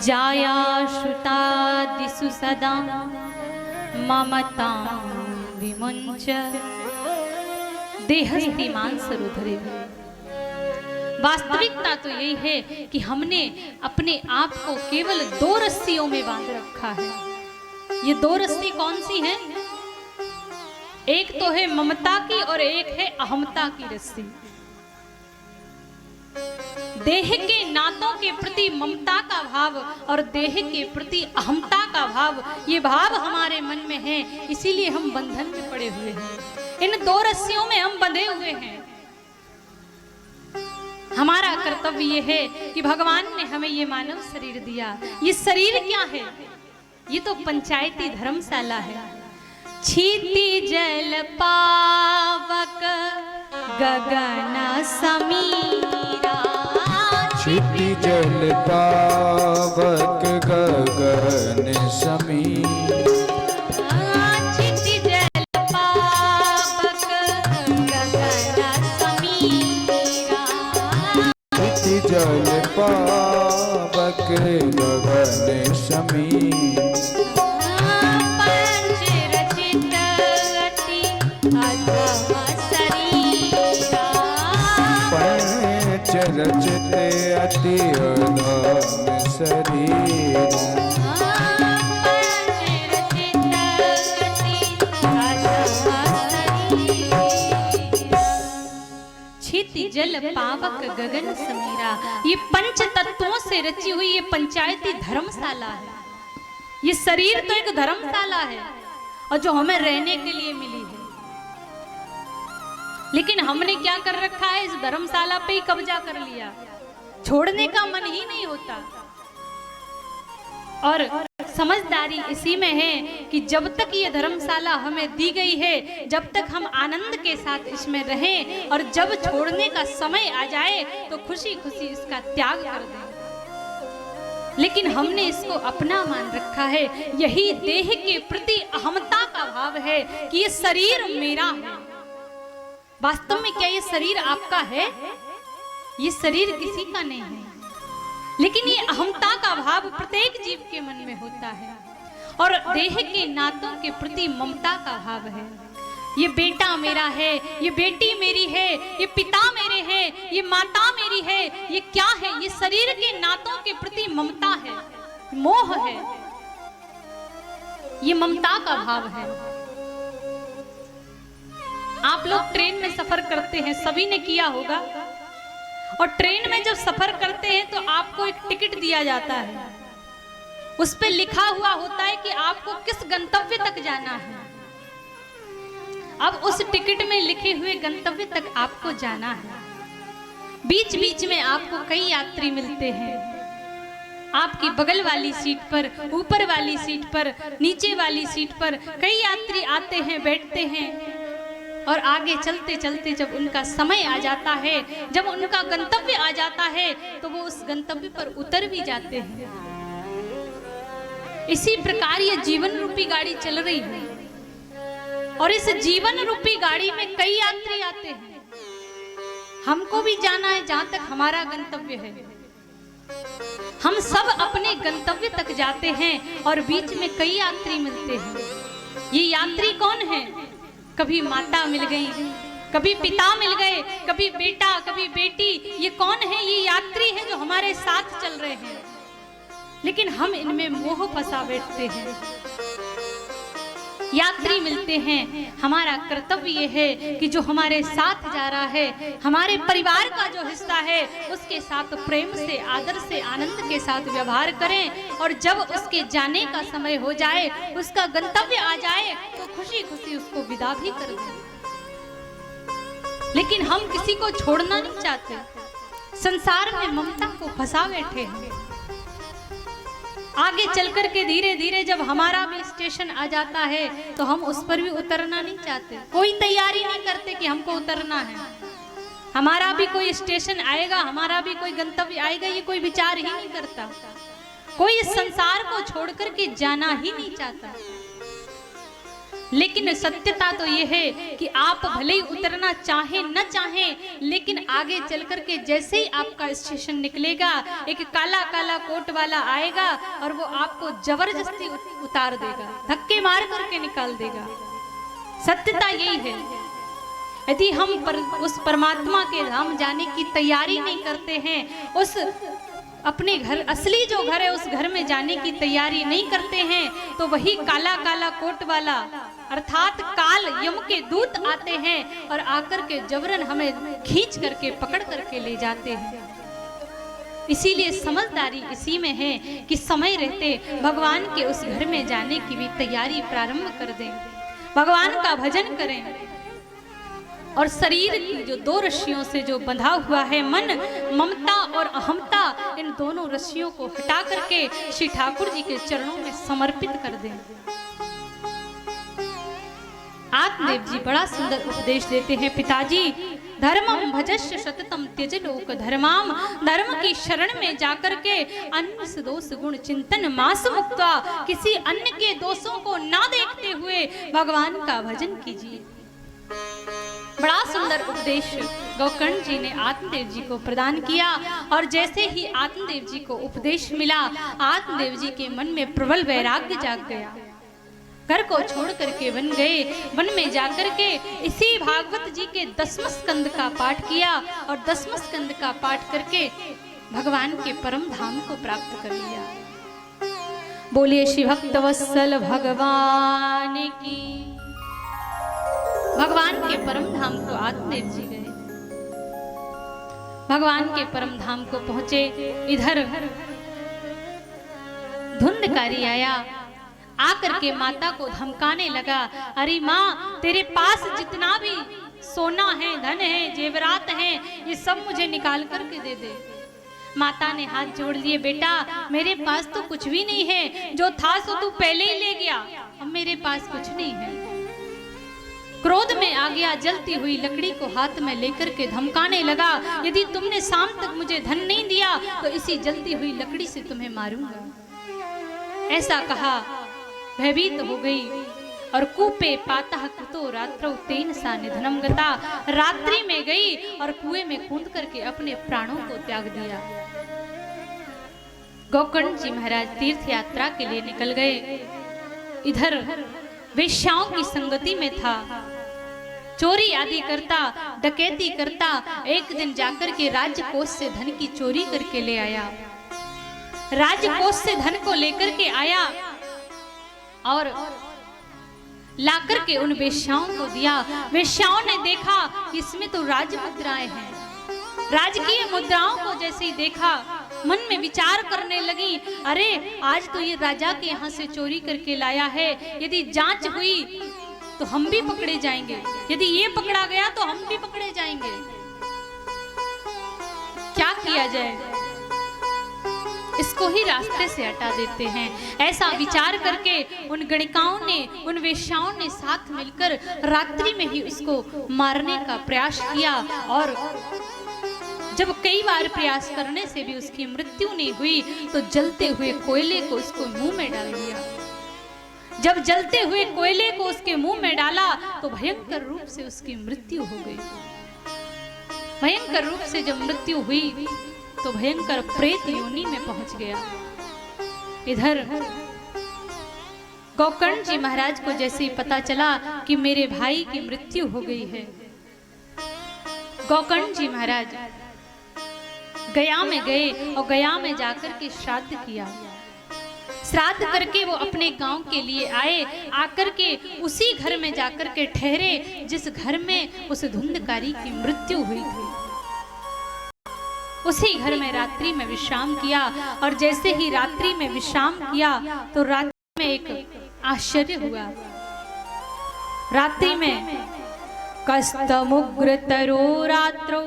जाया श्रुतादिषु सदा ममता विमुंच। देहस्ति मांस रुधरे, वास्तविकता तो यही है कि हमने अपने आप को केवल दो रस्सियों में बांध रखा है। ये दो रस्सी कौन सी हैं? एक तो है ममता की और एक है अहमता की रस्सी। देह के नातों के प्रति ममता का भाव और देह के प्रति अहमता का भाव, ये भाव हमारे मन में है, इसीलिए हम बंधन में पड़े हुए हैं। इन दो रस्सियों में हम बंधे हुए हैं। हमारा कर्तव्य ये है कि भगवान ने हमें ये मानव शरीर दिया। ये शरीर क्या है? ये तो पंचायती धर्मशाला है। क्षिति जल पावक गगन समीरा, क्षिति जल पावक गगन समीरा, क्षिति जल पावक गगन समीरा, क्षिति जल पावक गगन समीरा, रचित अति अधम शरीर, क्षिति जल पावक गगन समीरा। ये पंच तत्वों से रची हुई ये पंचायती धर्मशाला है। ये शरीर तो एक धर्मशाला है और जो हमें रहने के लिए मिली है, लेकिन हमने क्या कर रखा है? इस धर्मशाला पे ही कब्जा कर लिया। छोड़ने का मन ही नहीं होता। और समझदारी इसी में है कि जब तक ये धर्मशाला हमें दी गई है, जब तक हम आनंद के साथ इसमें रहें, और जब छोड़ने का समय आ जाए तो खुशी खुशी इसका त्याग कर दें। लेकिन हमने इसको अपना मान रखा है। यही देह के प्रति अहमता का भाव है कि ये शरीर मेरा है। वास्तव में क्या ये शरीर आपका है? ये शरीर किसी का नहीं है, लेकिन ये अहमता का भाव प्रत्येक जीव के मन में होता है। और देह के नातों के प्रति ममता का भाव है। ये बेटा मेरा है, ये बेटी मेरी है, ये पिता मेरे हैं, ये माता मेरी है। ये क्या है? ये शरीर के नातों के प्रति ममता है, मोह है, ये ममता का भाव है। आप लोग ट्रेन में सफर करते हैं, सभी ने किया होगा। और ट्रेन में जब सफर करते हैं तो आपको एक टिकट दिया जाता है। उस पे लिखा हुआ होता है कि आपको किस गंतव्य तक जाना है। अब उस टिकट में लिखे हुए गंतव्य तक आपको जाना है। बीच बीच में आपको कई यात्री मिलते हैं। आपकी बगल वाली सीट पर, ऊपर वाली सीट पर, नीचे वाली सीट पर कई यात्री आते हैं, बैठते हैं और आगे चलते चलते जब उनका समय आ जाता है, जब उनका गंतव्य आ जाता है तो वो उस गंतव्य पर उतर भी जाते हैं। इसी प्रकार ये जीवन रूपी गाड़ी चल रही है और इस जीवन रूपी गाड़ी में कई यात्री आते हैं। हमको भी जाना है जहां तक हमारा गंतव्य है। हम सब अपने गंतव्य तक जाते हैं और बीच में कई यात्री मिलते हैं। ये यात्री कौन है? कभी माता मिल गई, कभी पिता मिल गए, कभी बेटा, कभी बेटी। ये कौन है? ये यात्री हैं जो हमारे साथ चल रहे हैं, लेकिन हम इनमें मोह फंसा बैठते हैं। यात्री मिलते हैं, हमारा कर्तव्य ये है कि जो हमारे साथ जा रहा है, हमारे परिवार का जो हिस्सा है, उसके साथ प्रेम से, आदर से, आनंद के साथ व्यवहार करें और जब उसके जाने का समय हो जाए, उसका गंतव्य आ जाए तो खुशी खुशी उसको विदा भी कर दें। लेकिन हम किसी को छोड़ना नहीं चाहते, संसार में ममता को फंसा बैठे हैं। आगे चलकर के धीरे धीरे जब हमारा भी स्टेशन आ जाता है तो हम उस पर भी उतरना नहीं चाहते। कोई तैयारी नहीं करते कि हमको उतरना है। हमारा भी कोई स्टेशन आएगा, हमारा भी कोई गंतव्य आएगा, ये कोई विचार ही नहीं करता। कोई इस संसार को छोड़कर के जाना ही नहीं चाहता। लेकिन सत्यता तो ये है कि आप भले ही उतरना चाहें न चाहें, लेकिन आगे चलकर के जैसे ही आपका स्टेशन निकलेगा, एक काला काला कोट वाला आएगा और वो आपको जबरदस्ती उतार देगा, धक्के मार करके निकाल देगा। सत्यता यही है। यदि हम उस परमात्मा के धाम जाने की तैयारी नहीं करते हैं, उस अपने घर, असली जो घर है उस घर में जाने की तैयारी नहीं करते हैं, तो वही काला काला कोट वाला अर्थात काल यम के दूत आते हैं और आकर के जबरन हमें खींच करके पकड़ करके ले जाते हैं। इसीलिए समझदारी इसी में है कि समय रहते भगवान के उस घर में जाने की भी तैयारी प्रारंभ कर दें, भगवान का भजन करें और शरीर की जो दो रस्सियों से जो बंधा हुआ है मन, ममता और अहमता, इन दोनों रस्सियों को हटा करके श्री ठाकुर जी के चरणों में समर्पित कर दें। आत्मदेव जी बड़ा सुंदर उपदेश देते हैं। पिताजी, धर्मम भजस्य सततम त्यज लोक धर्माम, धर्म की शरण में जाकर के अन्य से दोष गुण चिंतन मास मुक्ता, किसी अन्य के दोषों को ना देखते हुए भगवान का भजन कीजिए। बड़ा सुंदर उपदेश गोकर्ण जी ने आत्मदेव जी को प्रदान किया और जैसे ही आत्मदेव जी को उपदेश मिला, आत्मदेव जी के मन में प्रबल वैराग्य जाग गया। घर को छोड़ करके वन गए, वन में जाकर के इसी भागवत जी के 10वें स्कंद का पाठ किया और 10वें स्कंद का पाठ करके भगवान के परम धाम को प्राप्त कर लिया। बोलिए श्री भक्त वत्सल भगवान की। भगवान के परम धाम को आत्मदेव जी गए, भगवान के परम धाम को पहुंचे। इधर धुंधकारी आया, आकर के माता को धमकाने लगा, अरे माँ, तेरे पास जितना भी सोना है, धन है, जेवरात हैं, ये सब मुझे निकाल करके दे दे। माता ने हाथ जोड़ लिए, बेटा मेरे पास तो कुछ भी नहीं है, जो था सो तू पहले ही ले गया, अब मेरे पास कुछ नहीं है। क्रोध में आ गया, जलती हुई लकड़ी को हाथ में लेकर के धमकाने लगा, यदि तुमने शाम तक मुझे धन नहीं दिया तो इसी जलती हुई लकड़ी से तुम्हें मारूंगा। ऐसा कहा, भयभीत हो गई और कूपे पातः कुतो रात्रौ तेन सा निधनम गता, रात्रि में गई और कुएं में कूद करके अपने प्राणों को त्याग दिया। गोकर्ण जी महाराज तीर्थ यात्रा के लिए निकल गए। इधर वेश्याओं की संगति में था, चोरी आदि करता, डकैती करता। एक दिन जाकर के राजकोष से धन की चोरी करके ले आया। राजकोष से धन को लेकर के आया और लाकर के उन वेश्याओं को दिया। वेश्याओं ने देखा कि इसमें तो राज मुद्राएं हैं। राजकीय मुद्राओं को जैसे ही देखा, मन में विचार करने लगी, अरे आज तो ये राजा के यहाँ से चोरी करके लाया है, यदि जांच हुई तो हम भी पकड़े जाएंगे, यदि ये पकड़ा गया तो हम भी पकड़े जाएंगे। क्या किया जाए? इसको ही रास्ते से हटा देते हैं। ऐसा विचार करके उन गणिकाओं ने, उन वेश्याओं ने साथ मिलकर रात्रि में ही उसको मारने का प्रयास किया और जब कई बार प्रयास करने से भी उसकी मृत्यु नहीं हुई तो जलते हुए कोयले को उसको मुंह में डाल दिया। जब जलते हुए कोयले को उसके मुंह में डाला तो भयंकर रूप से उसकी मृत्यु हो गई। भयंकर रूप से जब मृत्यु हुई तो भयंकर प्रेत योनि में पहुंच गया। इधर गोकर्ण जी महाराज को जैसे ही पता चला कि मेरे भाई की मृत्यु हो गई है, गोकर्ण जी महाराज गया में गए और गया में जाकर के श्राद्ध किया। श्राद्ध करके वो अपने गांव के लिए आए, आकर के उसी घर में जाकर के ठहरे जिस घर में उस धुंधकारी की मृत्यु हुई थी। उसी घर में रात्रि में विश्राम किया और जैसे ही रात्रि में विश्राम किया तो रात्रि में एक आश्चर्य हुआ। रात्रि में कस्तमुग्र तरो रात्रो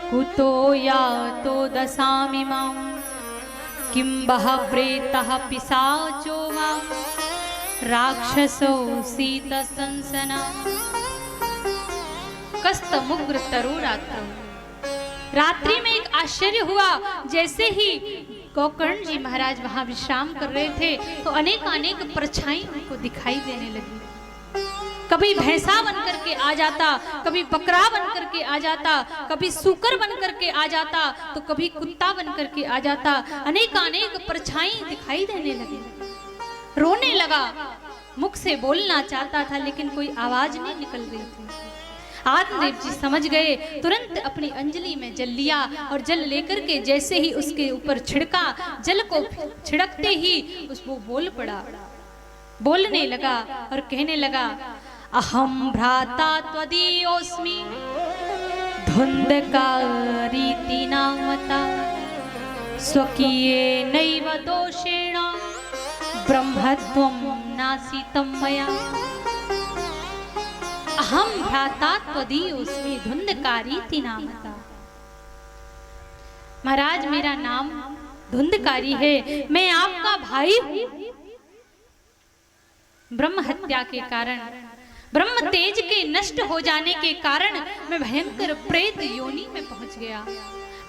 कुतो यातो दशामिमां किं बह प्रेतः पिशाचो वा राक्षसो सीत संसना। कस्तमुग्र तरो रात्रो, रात्रि में एक आश्चर्य हुआ। जैसे ही गोकर्ण जी महाराज वहां विश्राम कर रहे थे तो अनेक परछाई उनको दिखाई देने लगी। कभी भैंसा बन करके आ जाता, कभी बकरा बन करके आ जाता, कभी सूकर बन करके आ जाता तो कभी कुत्ता बन करके आ जाता। अनेक परछाई दिखाई देने लगी। रोने लगा, मुख से बोलना चाहता था लेकिन कोई आवाज नहीं निकल रही थी। आत्मदेव जी समझ गए, तुरंत अपनी अंजलि में जल लिया और जल लेकर के जैसे ही उसके ऊपर छिड़का, जल को छिड़कते ही उसको बोल पड़ा, बोलने लगा और कहने लगा, अहम भ्राता त्वदीयोऽस्मि धुंधकारीति नामता स्वकीयेनैव दोषेण ब्रह्मत्वं नासीतं मया। अहम भ्राता त्वदीयोऽस्मि धुंधकारीति नामता। महाराज मेरा नाम धुंधकारी है, मैं आपका भाई हूं। ब्रह्म हत्या के कारण, ब्रह्म तेज के नष्ट हो जाने के कारण मैं भयंकर प्रेत योनि में पहुंच गया।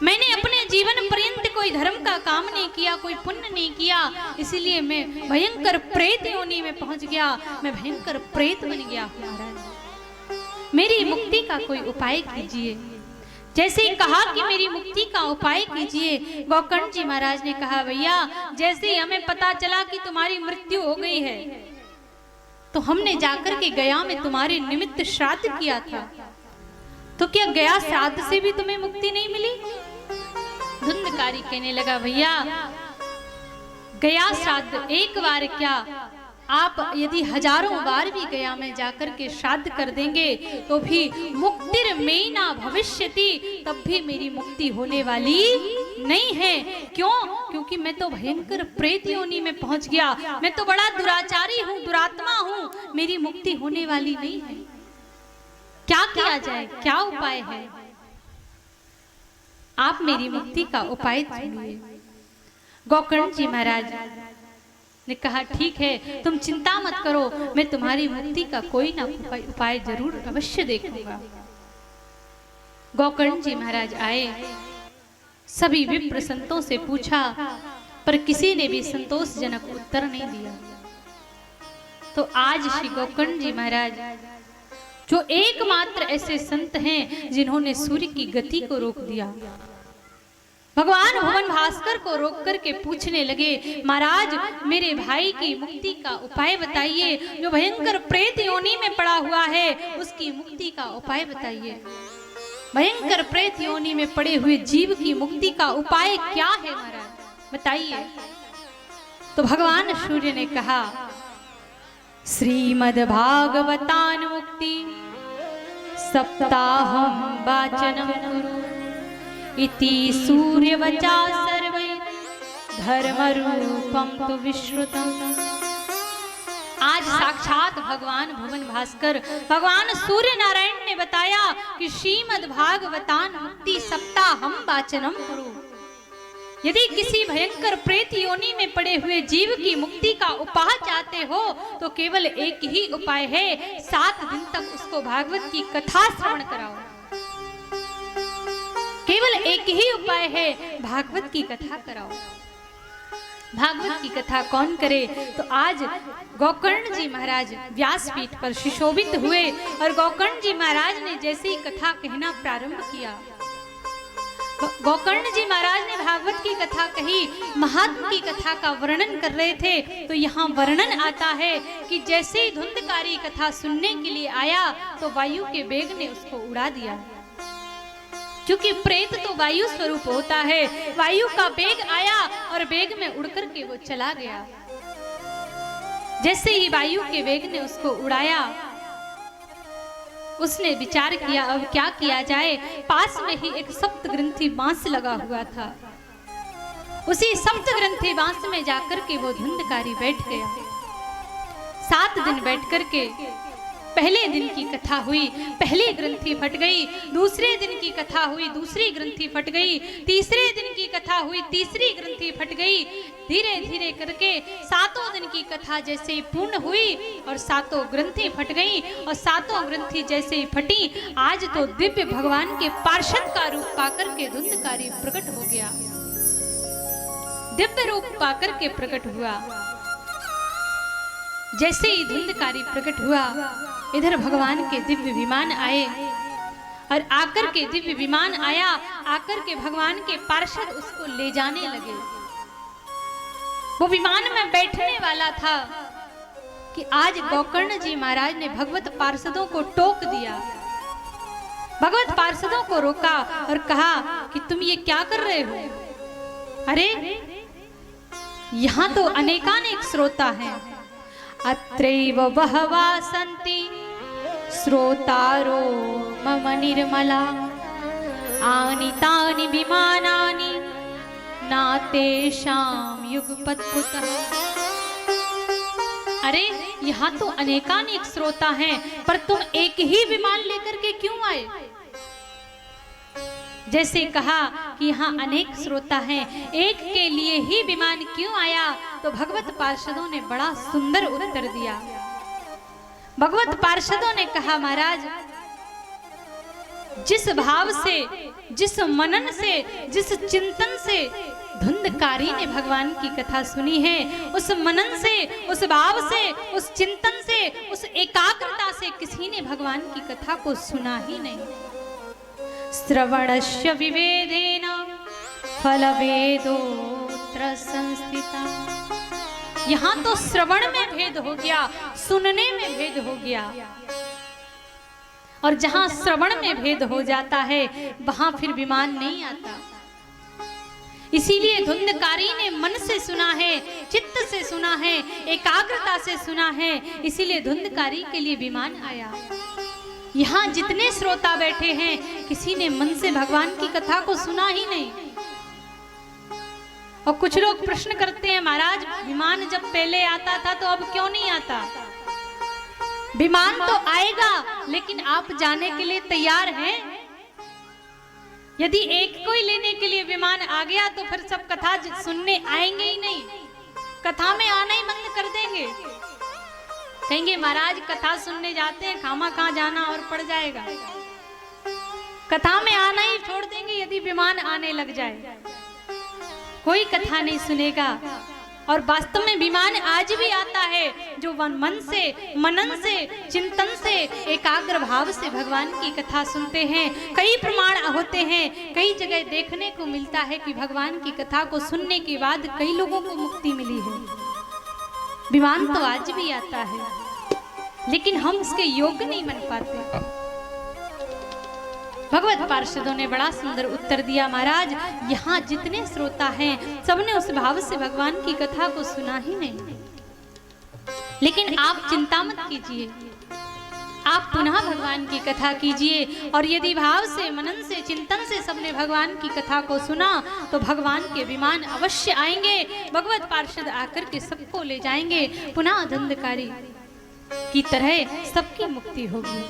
मैंने अपने जीवन पर्यंत कोई धर्म का काम नहीं किया, कोई पुण्य नहीं किया, इसीलिए मैं भयंकर प्रेत योनि में पहुंच गया। मैं भयंकर प्रेत बन गया। महाराज मेरी मुक्ति का कोई उपाय कीजिए। जैसे ही कहा कि मेरी मुक्ति का उपाय कीजिए, गोकर्ण जी महाराज ने कहा, भैया जैसे ही हमें पता चला कि तुम्हारी मृत्यु हो गई है तो हमने जाकर के गया में तुम्हारे निमित्त श्राद्ध किया था, तो क्या गया श्राद्ध से भी तुम्हें मुक्ति नहीं मिली? धुंधकारी कहने लगा, भैया गया श्राद्ध एक बार क्या, आप यदि हजारों बार भी गया में जाकर के श्राद्ध कर देंगे तो भी मुक्तिर में ना भविष्यति, तब भी मेरी मुक्ति होने वाली नहीं है। क्यों? क्योंकि मैं तो भयंकर प्रेत योनि में पहुंच गया, मैं तो बड़ा दुराचारी हूँ, दुरात्मा हूँ, मेरी मुक्ति होने वाली नहीं है। क्या किया जाए, क्या उपाय है? आप मेरी मुक्ति का उपाय चुनिए। गोकर्ण जी महाराज ने कहा, ठीक है, तुम चिंता मत करो, मैं तुम्हारी मुक्ति का कोई ना उपाय जरूर अवश्य देखूंगा। गोकर्ण जी महाराज आए, सभी विप्र संतों से पूछा पर किसी ने भी संतोषजनक उत्तर नहीं दिया। तो आज श्री गोकर्ण जी महाराज जो एकमात्र ऐसे संत हैं जिन्होंने सूर्य की गति को रोक दिया, भगवान भुवन भास्कर को रोक करके पूछने लगे, महाराज मेरे भाई की मुक्ति का उपाय बताइए, जो भयंकर प्रेत योनि में पड़ा हुआ है उसकी मुक्ति का उपाय बताइए। भयंकर प्रेत योनि में पड़े हुए जीव की मुक्ति का उपाय क्या है महाराज, बताइए। तो भगवान सूर्य ने कहा, श्रीमद् भागवतान मुक्ति सप्ताहं वाचनं कुरु इति सूर्यवचा सर्वै धर्मरूपं तु विश्रुतम्। आज साक्षात भगवान भुवन भास्कर, भगवान सूर्य नारायण ने बताया कि श्रीमद् भागवतान मुक्ति सप्ताहं वाचनं कुरु। यदि किसी भयंकर प्रेत योनि में पड़े हुए जीव की मुक्ति का उपाय चाहते हो तो केवल एक ही उपाय है, 7 दिन तक उसको भागवत की कथा श्रवण कराओ। केवल एक ही उपाय है, भागवत की कथा कराओ। भागवत की कथा कौन करे? तो आज गोकर्ण जी महाराज व्यासपीठ पर सुशोभित हुए और गोकर्ण जी महाराज ने जैसे ही कथा कहना प्रारंभ किया, गोकर्ण जी महाराज ने भागवत की कथा कही, महात्मा की कथा का वर्णन कर रहे थे। तो यहाँ वर्णन आता है कि जैसे ही धुंधकारी कथा सुनने के लिए आया तो वायु के वेग ने उसको उड़ा दिया, क्योंकि प्रेत तो वायु स्वरूप होता है। वायु का वेग आया और वेग में उड़कर के वो चला गया। जैसे ही वायु के वेग ने उसको उड़ाया, उसने विचार किया अब क्या किया जाए। पास में ही एक सप्त ग्रंथी बांस लगा हुआ था, उसी सप्त ग्रंथी बांस में जाकर के वो धुंधकारी बैठ गया। 7 दिन बैठ कर के पहले दिन की कथा हुई, पहली ग्रंथि फट गई। दूसरे दिन की कथा हुई, दूसरी ग्रंथि फट गई। तीसरे दिन की कथा हुई, तीसरी ग्रंथि फट गई। धीरे धीरे करके 7वें दिन की कथा जैसे ही पूर्ण हुई और 7 ग्रंथि फट गई और 7 ग्रंथि जैसे ही फटी, आज तो दिव्य भगवान के पार्षद का रूप पाकर के धुंधकारी प्रकट हो गया, दिव्य रूप पाकर के प्रकट हुआ। जैसे ही धुंधकारी प्रकट हुआ, इधर भगवान के दिव्य विमान आए और आकर के दिव्य विमान आया, आकर के भगवान के पार्षद उसको ले जाने लगे। वो विमान में बैठने वाला था कि आज गोकर्ण जी महाराज ने भगवत पार्षदों को टोक दिया, भगवत पार्षदों को रोका और कहा कि तुम ये क्या कर रहे हो? अरे यहाँ तो अनेकानेक श्रोता हैं, अत्रैव बहवा सन्ति श्रोतारो मम निर्मला, आनीतानि विमानानि नातेषां युगपत्कुतः। अरे यहाँ तो अनेकानेक श्रोता हैं, पर तुम एक ही विमान लेकर के क्यों आए? जैसे कहा कि यहाँ अनेक श्रोता हैं, एक के लिए ही विमान क्यों आया? तो भगवत पार्षदों ने बड़ा सुंदर उत्तर दिया। भगवत पार्षदों ने कहा, महाराज जिस भाव से, जिस मनन से, जिस चिंतन से धुंधकारी ने भगवान की कथा सुनी है, उस मनन से, उस भाव से, उस चिंतन से, उस एकाग्रता से किसी ने भगवान की कथा को सुना ही नहीं। श्रवणस्य विवेदेन फलवेदोऽत्र संस्थिता। यहाँ तो श्रवण में भेद हो गया, सुनने में भेद हो गया, और जहां श्रवण में भेद हो जाता है वहां फिर विमान नहीं आता। इसीलिए धुंधकारी ने मन से सुना है, चित्त से सुना है, एकाग्रता से सुना है, इसीलिए धुंधकारी के लिए विमान आया। यहाँ जितने श्रोता बैठे हैं, किसी ने मन से भगवान की कथा को सुना ही नहीं। और कुछ लोग प्रश्न करते हैं, महाराज विमान जब पहले आता था तो अब क्यों नहीं आता? विमान तो आएगा, लेकिन आप जाने के लिए तैयार हैं? यदि एक को ही लेने के लिए विमान आ गया तो फिर सब कथा सुनने आएंगे ही नहीं, कथा में आना ही बंद कर देंगे। कहेंगे महाराज कथा सुनने जाते हैं, खामा कहाँ जाना और पड़ जाएगा। कथा में आना ही छोड़ देंगे यदि विमान आने लग जाए, कोई कथा नहीं सुनेगा। और वास्तव में विमान आज भी आता है, जो मन से, मनन से, चिंतन से, एकाग्र भाव से भगवान की कथा सुनते हैं। कई प्रमाण होते हैं, कई जगह देखने को मिलता है कि भगवान की कथा को सुनने के बाद कई लोगों को मुक्ति मिली है। विमान तो आज भी आता है, लेकिन हम उसके योग्य नहीं बन पाते। भगवत पार्षदों ने बड़ा सुंदर उत्तर दिया, महाराज यहाँ जितने श्रोता हैं सबने उस भाव से भगवान की कथा को सुना ही नहीं। लेकिन आप चिंता मत कीजिए, आप पुनः भगवान की कथा कीजिए, और यदि भाव से, मनन से, चिंतन से सबने भगवान की कथा को सुना तो भगवान के विमान अवश्य आएंगे। भगवत पार्षद आकर के सबको ले जाएंगे, पुनः धुंधकारी की तरह सबकी मुक्ति होगी।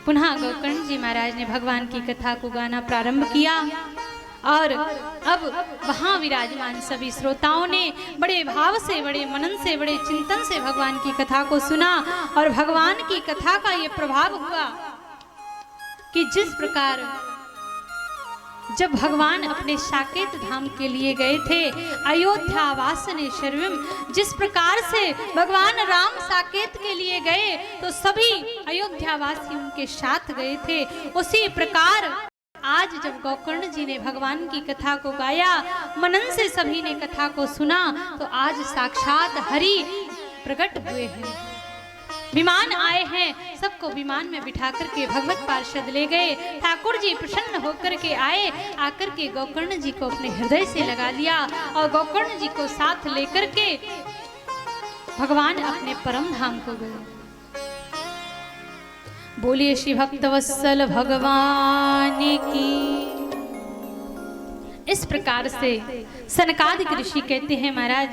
पुनः गोकर्ण जी महाराज ने भगवान की कथा को गाना प्रारंभ किया और अब वहां विराजमान सभी श्रोताओं ने बड़े भाव से, बड़े मनन से, बड़े चिंतन से भगवान की कथा को सुना। और भगवान की कथा का ये प्रभाव हुआ कि जिस प्रकार जब भगवान अपने साकेत धाम के लिए गए थे, अयोध्या वासने शर्विम, जिस प्रकार से भगवान राम साकेत के लिए गए तो सभी अयोध्यावासी उनके साथ गए थे, उसी प्रकार आज जब गोकर्ण जी ने भगवान की कथा को गाया, मनन से सभी ने कथा को सुना, तो आज साक्षात हरि प्रकट हुए हैं, विमान आए हैं। सबको विमान में बिठा करके भगवत पार्षद ले गए। ठाकुर जी प्रसन्न होकर के आए, आकर के गोकर्ण जी को अपने हृदय से लगा लिया और गोकर्ण जी को साथ लेकर के भगवान अपने परम धाम को गए। बोलिए श्री भक्तवत्सल भगवान की। इस प्रकार से सनकादिक ऋषि कहते हैं, महाराज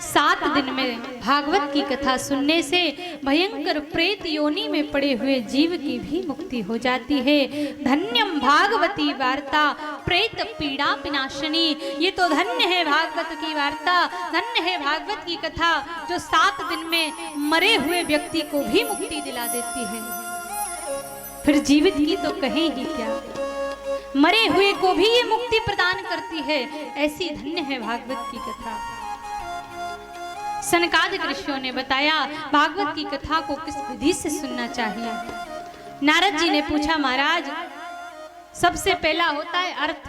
7 दिन में भागवत की कथा सुनने से भयंकर प्रेत योनि में पड़े हुए जीव की भी मुक्ति हो जाती है। धन्यम भागवती वार्ता प्रेत पीड़ा विनाशिनी। ये तो धन्य है भागवत की वार्ता, धन्य है भागवत की कथा, जो 7 दिन में मरे हुए व्यक्ति को भी मुक्ति दिला देती है। फिर जीवित की तो कहें ही क्या, मरे हुए को भी ये मुक्ति प्रदान करती है। ऐसी धन्य है भागवत की कथा। सनकादिक ऋषियों ने बताया भागवत की कथा को किस विधि से सुनना चाहिए। नारद जी ने पूछा, महाराज सबसे पहला होता है अर्थ,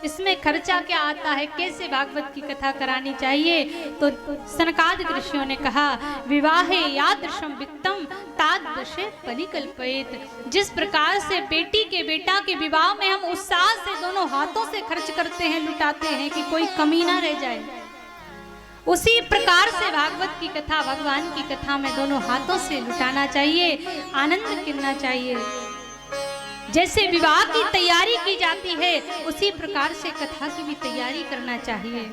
इसमें खर्चा क्या आता है, कैसे भागवत की कथा करानी चाहिए। तो सनकादिक ऋषियों ने कहा, विवाहे यादृशम वित्तम तादृशे परिकल्पयेत। जिस प्रकार से बेटी के बेटा के विवाह में हम उत्साह से दोनों हाथों से खर्च करते हैं, लुटाते हैं कि कोई कमी ना रह जाए, उसी प्रकार से भागवत की कथा, भगवान की कथा में दोनों हाथों से लुटाना चाहिए, आनंद करना चाहिए। जैसे विवाह की तैयारी की जाती है, उसी प्रकार से कथा की भी तैयारी करना चाहिए।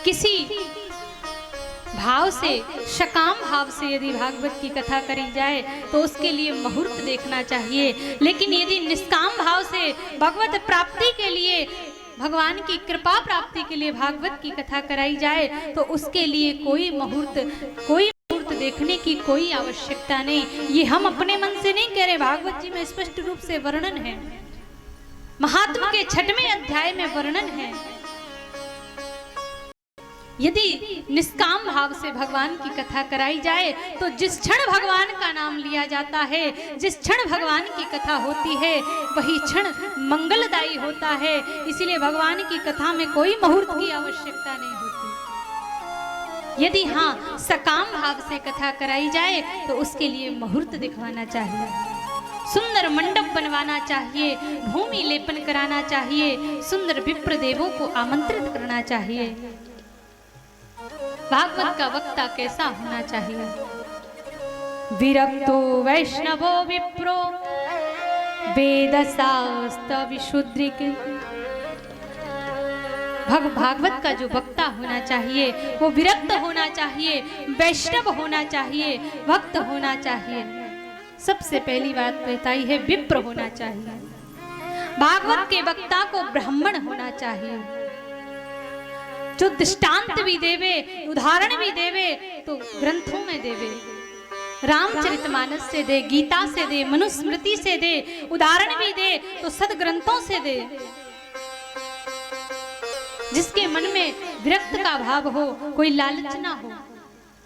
किसी भाव से, सकाम भाव से यदि भागवत की कथा करी जाए तो उसके लिए मुहूर्त देखना चाहिए। लेकिन यदि निष्काम भाव से भगवत प्राप्ति के लिए, भगवान की कृपा प्राप्ति के लिए भागवत की कथा कराई जाए तो उसके लिए कोई मुहूर्त देखने की कोई आवश्यकता नहीं। ये हम अपने मन से नहीं कह रहे, भागवत जी में स्पष्ट रूप से वर्णन है, महात्मा के 6वें अध्याय में वर्णन है। यदि निष्काम भाव से भगवान की कथा कराई जाए तो जिस क्षण भगवान का नाम लिया जाता है, जिस क्षण भगवान की कथा होती है, वही क्षण मंगलदायी होता है। इसीलिए भगवान की कथा में कोई मुहूर्त की आवश्यकता नहीं होती। यदि हाँ सकाम भाव से कथा कराई जाए तो उसके लिए मुहूर्त दिखवाना चाहिए, सुंदर मंडप बनवाना चाहिए, भूमि लेपन कराना चाहिए, सुंदर विप्र देवों को आमंत्रित करना चाहिए। भागवत का वक्ता कैसा होना चाहिए? विरक्तो वैष्णवो विप्रो वेदशास्त्र विशुद्धिक। भागवत का जो वक्ता होना चाहिए वो विरक्त होना चाहिए, वैष्णव होना चाहिए, भक्त होना चाहिए। सबसे पहली बात बताई है, विप्र होना चाहिए। भागवत के वक्ता को ब्राह्मण होना चाहिए, जो दृष्टांत भी देवे, उदाहरण भी देवे तो ग्रंथों में देवे, रामचरितमानस से दे, गीता से दे, मनुस्मृति से दे, उदाहरण भी दे तो सदग्रंथों से दे। जिसके मन में विरक्त का भाव हो, कोई लालच ना हो।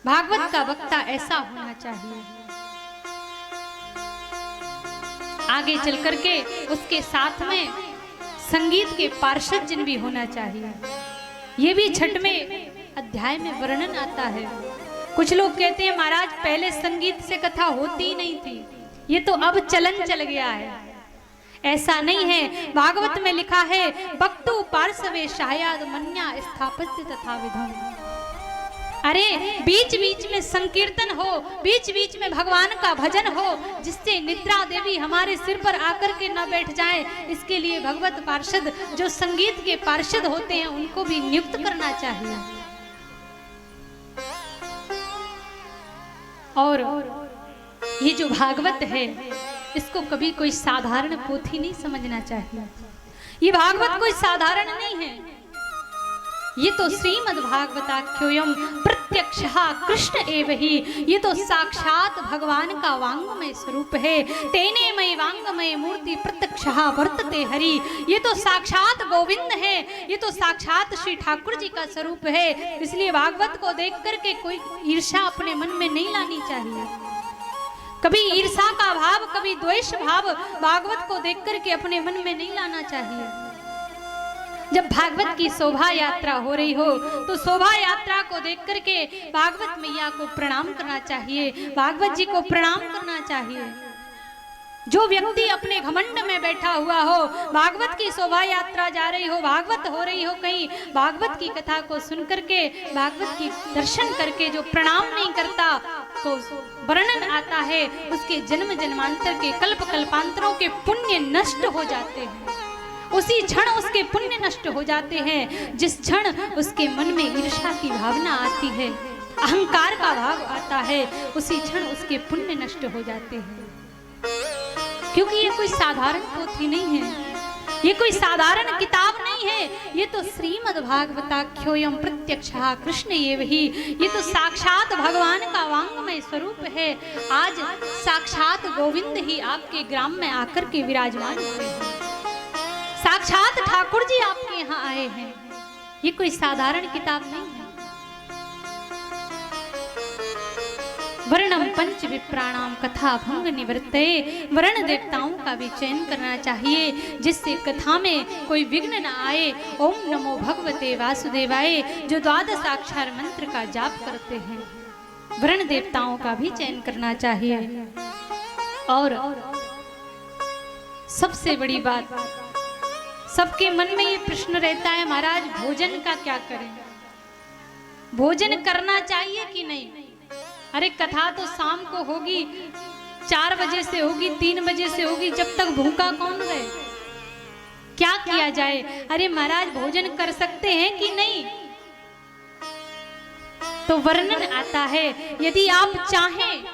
भागवत का वक्ता ऐसा होना चाहिए। आगे चल करके उसके साथ में संगीत के पार्षद जन भी होना चाहिए। ये भी 6वें अध्याय में वर्णन आता है। कुछ लोग कहते हैं महाराज पहले संगीत से कथा होती ही नहीं थी, ये तो अब चलन चल गया है। ऐसा नहीं है, भागवत में लिखा है, भक्तु पार्श्वे शायद मन्या स्थापित तथा विधम। अरे बीच बीच में संकीर्तन हो, बीच बीच में भगवान का भजन हो, जिससे निद्रा देवी हमारे सिर पर आकर के न बैठ जाए। इसके लिए भगवत पार्षद, जो संगीत के पार्षद होते हैं, उनको भी नियुक्त करना चाहिए। और ये जो भागवत है, इसको कभी कोई साधारण पोथी नहीं समझना चाहिए। ये भागवत कोई साधारण नहीं है, ये तो श्रीमद् भागवताख्योयम प्रत्यक्षः कृष्ण एव ही, ये तो साक्षात भगवान का वांगमय स्वरूप है। तेने मय वांगमय मूर्ति प्रत्यक्षः वर्तते हरि, ये तो साक्षात गोविंद है, ये तो साक्षात श्री ठाकुर जी का स्वरूप है। इसलिए भागवत को देख करके कोई ईर्ष्या अपने मन में नहीं लानी चाहिए। कभी ईर्ष्या का भाव, कभी द्वेष भाव भागवत को देख करके अपने मन में नहीं लाना चाहिए। जब भागवत की शोभा यात्रा हो रही हो तो शोभा यात्रा को देख करके भागवत मैया को प्रणाम करना चाहिए, भागवत जी को प्रणाम करना चाहिए। जो व्यक्ति अपने घमंड में बैठा हुआ हो, भागवत की शोभा यात्रा जा रही हो, भागवत हो रही हो कहीं, भागवत की कथा को सुन करके, भागवत की दर्शन करके जो प्रणाम नहीं करता तो वर्णन आता है उसके जन्म जन्मांतर के कल्प कल्पांतरों के पुण्य नष्ट हो जाते हैं। उसी क्षण उसके पुण्य नष्ट हो जाते हैं जिस क्षण उसके मन में ईर्ष्या की भावना आती है, अहंकार का भाव आता है, उसी क्षण उसके पुण्य नष्ट हो जाते हैं। क्योंकि ये कोई साधारण पोथी नहीं है, ये कोई साधारण किताब नहीं है, ये तो श्रीमद् भागवताख्योयम प्रत्यक्षः कृष्ण एव ही, ये तो साक्षात भगवान का वांगमय स्वरूप है। आज साक्षात गोविंद ही आपके ग्राम में आकर के विराजमान हुए हैं, साक्षात ठाकुर जी आपके यहाँ आए हैं। ये कोई साधारण किताब नहीं है। वर्णम पंच विप्राणाम कथा भंग निवर्ते, वर्ण देवताओं का भी चयन करना चाहिए जिससे कथा में कोई विघ्न न आए। ओम नमो भगवते वासुदेवाय, जो द्वादश अक्षर मंत्र का जाप करते हैं, वर्ण देवताओं का भी चयन करना चाहिए। और सबसे बड़ी बात, सबके मन में ये प्रश्न रहता है, महाराज भोजन का क्या करें, भोजन करना चाहिए कि नहीं। अरे कथा तो शाम को होगी, 4 बजे से होगी, 3 बजे से होगी, जब तक भूखा कौन रहे, क्या किया जाए। अरे महाराज भोजन कर सकते हैं कि नहीं, तो वर्णन आता है, यदि आप चाहें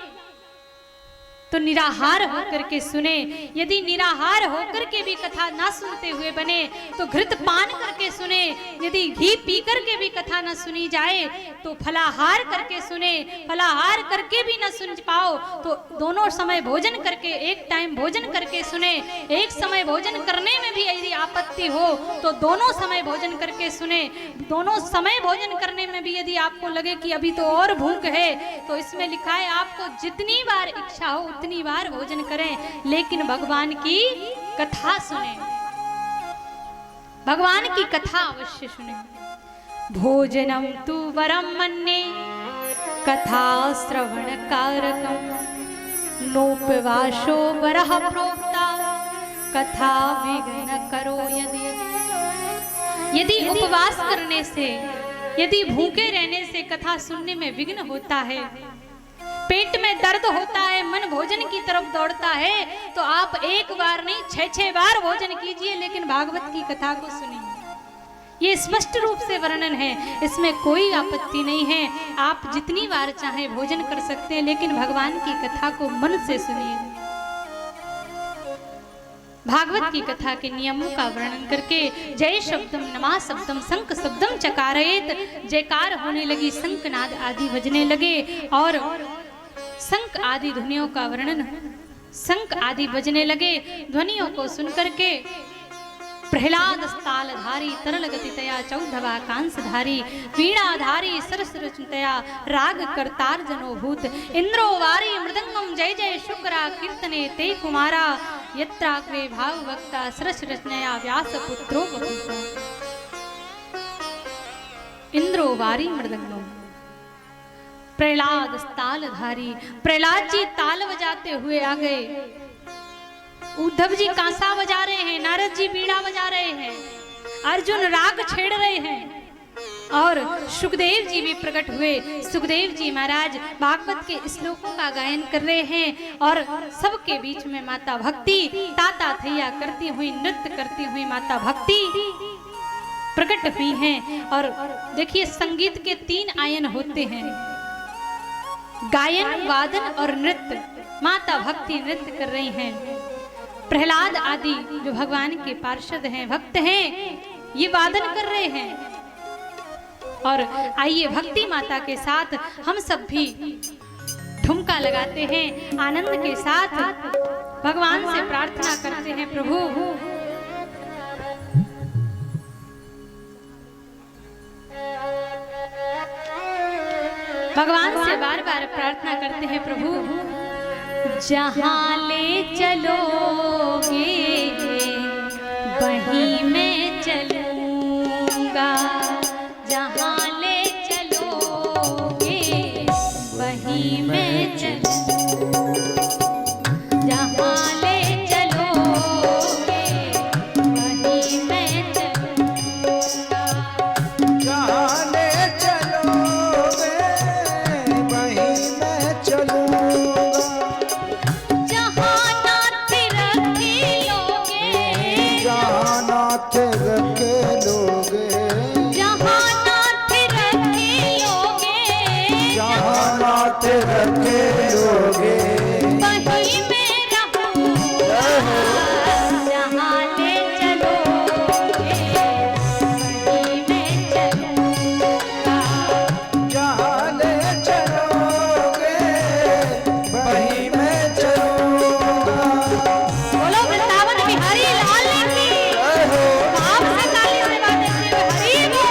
तो निराहार होकर के सुने, यदि निराहार होकर के भी कथा ना सुनते हुए बने तो घृत पान करके सुने, यदि घी पी करके भी कथा न सुनी जाए तो फलाहार करके सुने, फलाहार करके भी न सुन पाओ तो दोनों समय भोजन करके, एक टाइम भोजन करके सुने। एक समय भोजन करने में भी यदि आपत्ति हो तो दोनों समय भोजन करके सुने। दोनों समय भोजन करने में भी यदि आपको लगे कि अभी तो और भूख है तो इसमें लिखा है आपको जितनी बार इच्छा हो उतनी बार भोजन करें, लेकिन भगवान की कथा सुने, भगवान की कथा अवश्य सुने। भोजनम तु वरम मन्ये कथा श्रवण कारकम, नोपवासो वरः प्रोक्ता कथा विघ्न करो यदि उपवास करने से, यदि भूखे रहने से कथा सुनने में विघ्न होता है, पेट में दर्द होता है, मन भोजन की तरफ दौड़ता है, तो आप एक बार नहीं 6-6 बार भोजन कीजिए, लेकिन भागवत की कथा को सुनिए। ये स्पष्ट रूप से वर्णन है, इसमें कोई आपत्ति नहीं है। आप जितनी बार चाहे भोजन कर सकते हैं, लेकिन भगवान की कथा को मन से सुनिए। भागवत की कथा के नियमों का वर्णन करके जय शब्दम नमा शब्दम शंख शब्दम चकारयेत, जयकार होने लगी, शंखनाद आदि बजने लगे और शंख आदि ध्वनियों का वर्णन, शंख आदि बजने लगे। ध्वनियों को सुनकर के प्रहलाद स्थालधारी तरल गतितया चौधवा कांसधारी वीणाधारी सरस रचनतया राग करतार जनोभूत इंद्रो वारी मृदंगम जय जय शुक्रा कीर्तने ते कुमारा यत्राग्रे भाव वक्ता सरस रचनया व्यास पुत्रो बभूव। इंद्रो वारी मृदंगम, प्रहलाद तालधारी, प्रहलाद जी ताल बजाते हुए आ गए, उद्धव जी कांसा बजा रहे हैं, नारद जी बीड़ा बजा रहे हैं, अर्जुन राग छेड़ रहे हैं और सुखदेव जी भी प्रकट हुए। सुखदेव जी महाराज भागवत के श्लोकों का गायन कर रहे हैं और सबके बीच में माता भक्ति ताता थैया करती हुई, नृत्य करती हुई माता भक्ति प्रकट हुई हैं। और देखिए संगीत के 3 आयन होते हैं, गायन, वादन और नृत्य। माता भक्ति नृत्य कर रही हैं। प्रहलाद आदि जो भगवान के पार्षद हैं, भक्त हैं, ये वादन कर रहे हैं। और आइए भक्ति माता के साथ हम सब भी ठुमका लगाते हैं, आनंद के साथ भगवान से प्रार्थना करते हैं, प्रभु भगवान से बार बार प्रार्थना करते हैं, प्रभु जहाँ ले चलोगे वहीं मैं चलूंगा, जहाँ ले चलोगे वहीं मैं चलूंगा, जहाँ ले चलोगे वहीं मैं चलूंगा, जहाँ ले चलोगे वहीं मैं चलूंगा, जहाँ नाथ रखे लोगे, जहाँ नाथ रखे लोगे, जहाँ नाथ रखे लोगे, जहाँ नाथ रखे लोगे, वहीं मैं रहूंगा, जहाँ ले चलोगे वहीं मैं चलूंगा, जहाँ ले चलोगे वहीं मैं चलूंगा। बोलो वृंदावन बिहारी लाल की आप से ताली से बातें हरी बोल।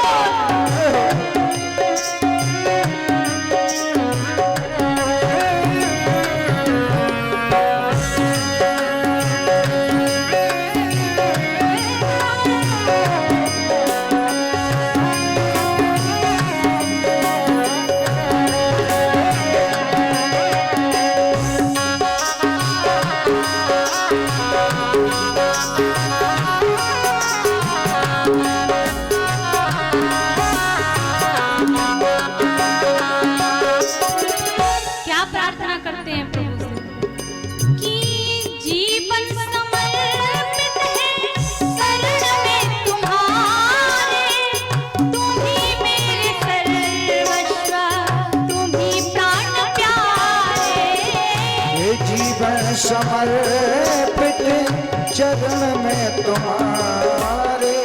क्या प्रार्थना करते हैं प्रभु से कि जीवन समर्पित है शरण में तुम्हारे, तुम ही मेरे सर्वस्व, तुम ही प्राण प्यारे, ये जीवन समर्पित चरण में तुम्हारे,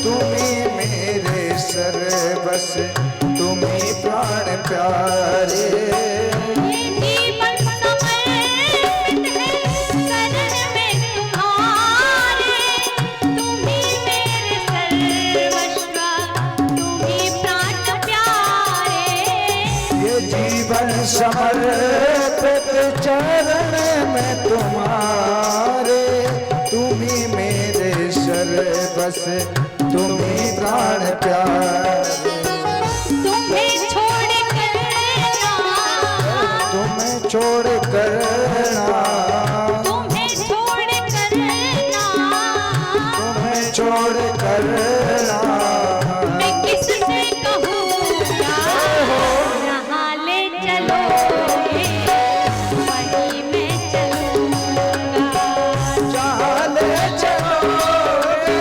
तुम्ही मेरे सर्वस, तुम्ही प्राण प्यारे। ये जीवन समर्पित है शरण में तुम्हारे, तुम ही मेरे सर्वस्व, तुम ही प्राण प्यारे, ये जीवन समर्पित चरण में तुम्हारे, तुम्ही मेरे सर्वस, तुम्ही प्राण प्यारे। तुम्हें छोड़ कर ना, तुम्हें छोड़ कर ना, तुम्हें छोड़ कर ना, तुम्हें छोड़ कर ना, मैं किससे कहूँगा, जहाँ ले चलोगे वहीं मैं चलूँगा, जहाँ ले चलोगे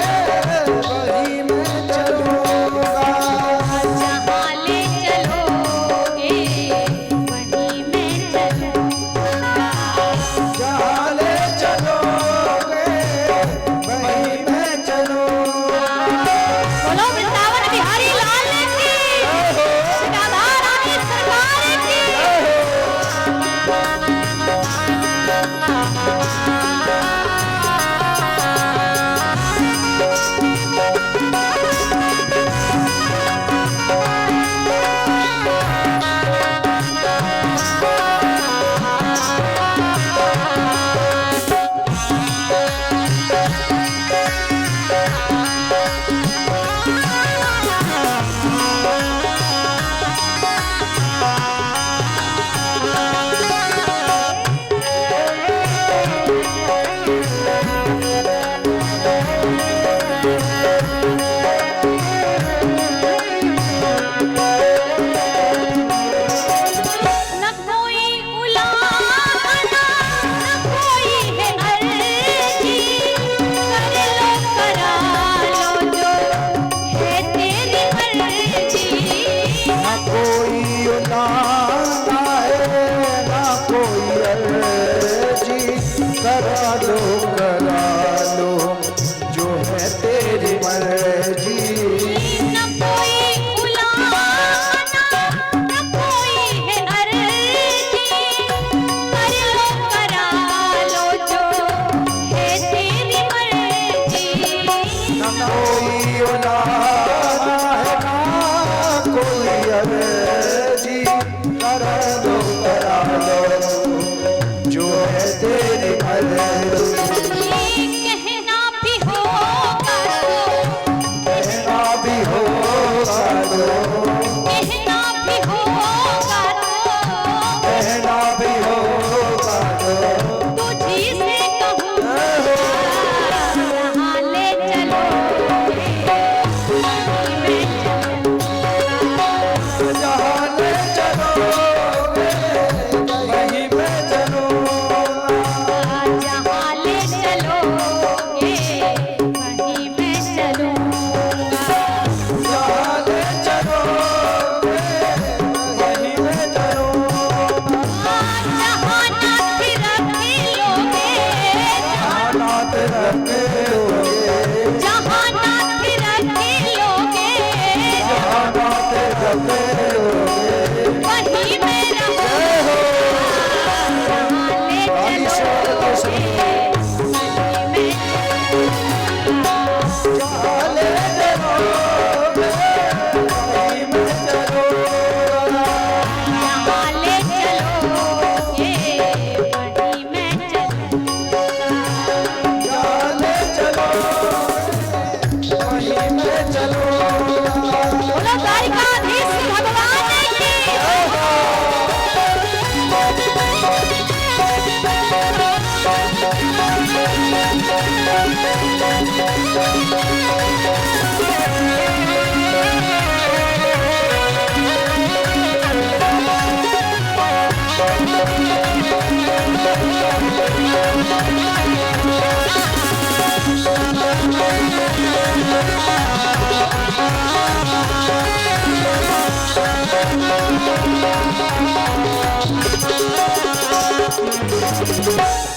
चलूंगा। बोलो द्वारिकाधीश भगवान की।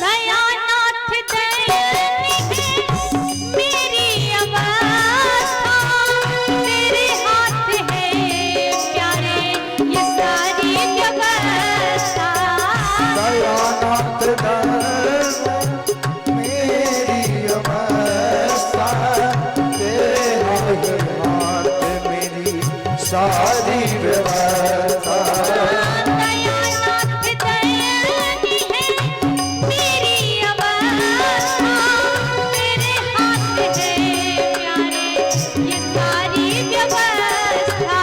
दयानाथ दयानिधि मेरी अवस्था, तेरे हाथ है प्यारे ये सारी व्यवस्था। दयानाथ मेरी अवस्था, तेरे हाथ मेरी सारी व्यवस्था। दयानाथ दयानिधि मेरी अवस्था, तेरे हाथ है प्यारे ये सारी व्यवस्था।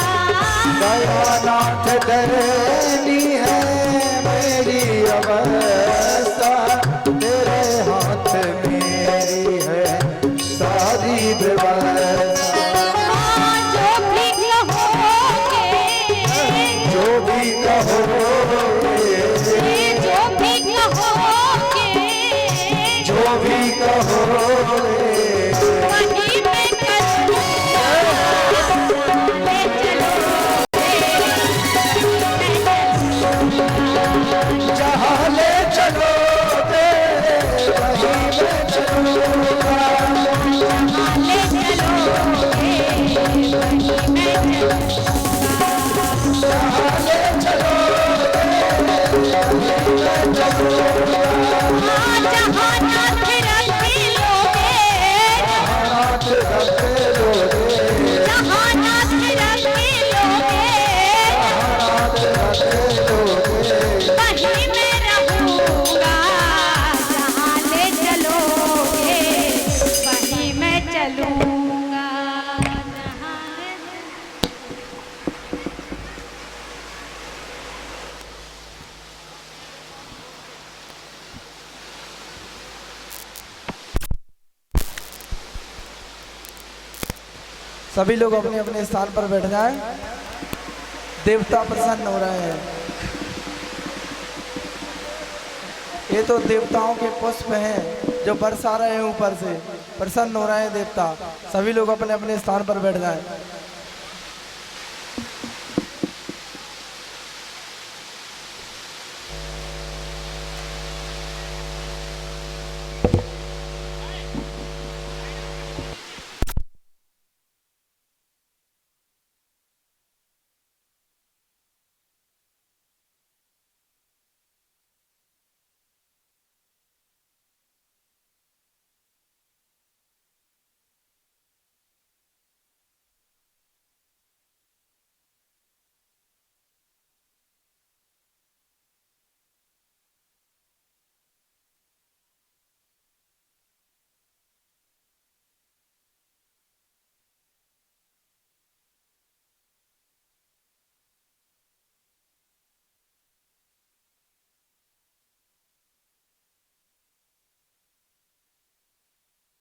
दयानाथ दयानी है मेरी अवस्था, तेरे हाथ मेरी है सारी व्यवस्था। जो भी कहोगे, जो भी कहोगे, जो भी कहोगे, जो भी कहोगे, वही मैं करूँगा। ले चलोगे, जहाँ ले चलोगे वहीं मैं चलूंगा। ले चलोगे, वही मैं चलूँगा। जहाँ ले चलोगे वहीं मैं चलूंगा। जहाँ नाथ रख लोगे, हाथ रखे लोगे, जहाँ नाथ रख लोगे, हाथ रखे लोगे, वहीं मैं रहूँगा। जहाँ ले चलोगे, वहीं मैं चलूँगा। जहाँ सभी लोग अपने अपने स्थान पर बैठ जाएं। देवता प्रसन्न हो रहे हैं। ये तो देवताओं के पुष्प हैं जो बरसा रहे हैं ऊपर से। प्रसन्न हो रहे हैं देवता। सभी लोग अपने अपने स्थान पर बैठ जाएं।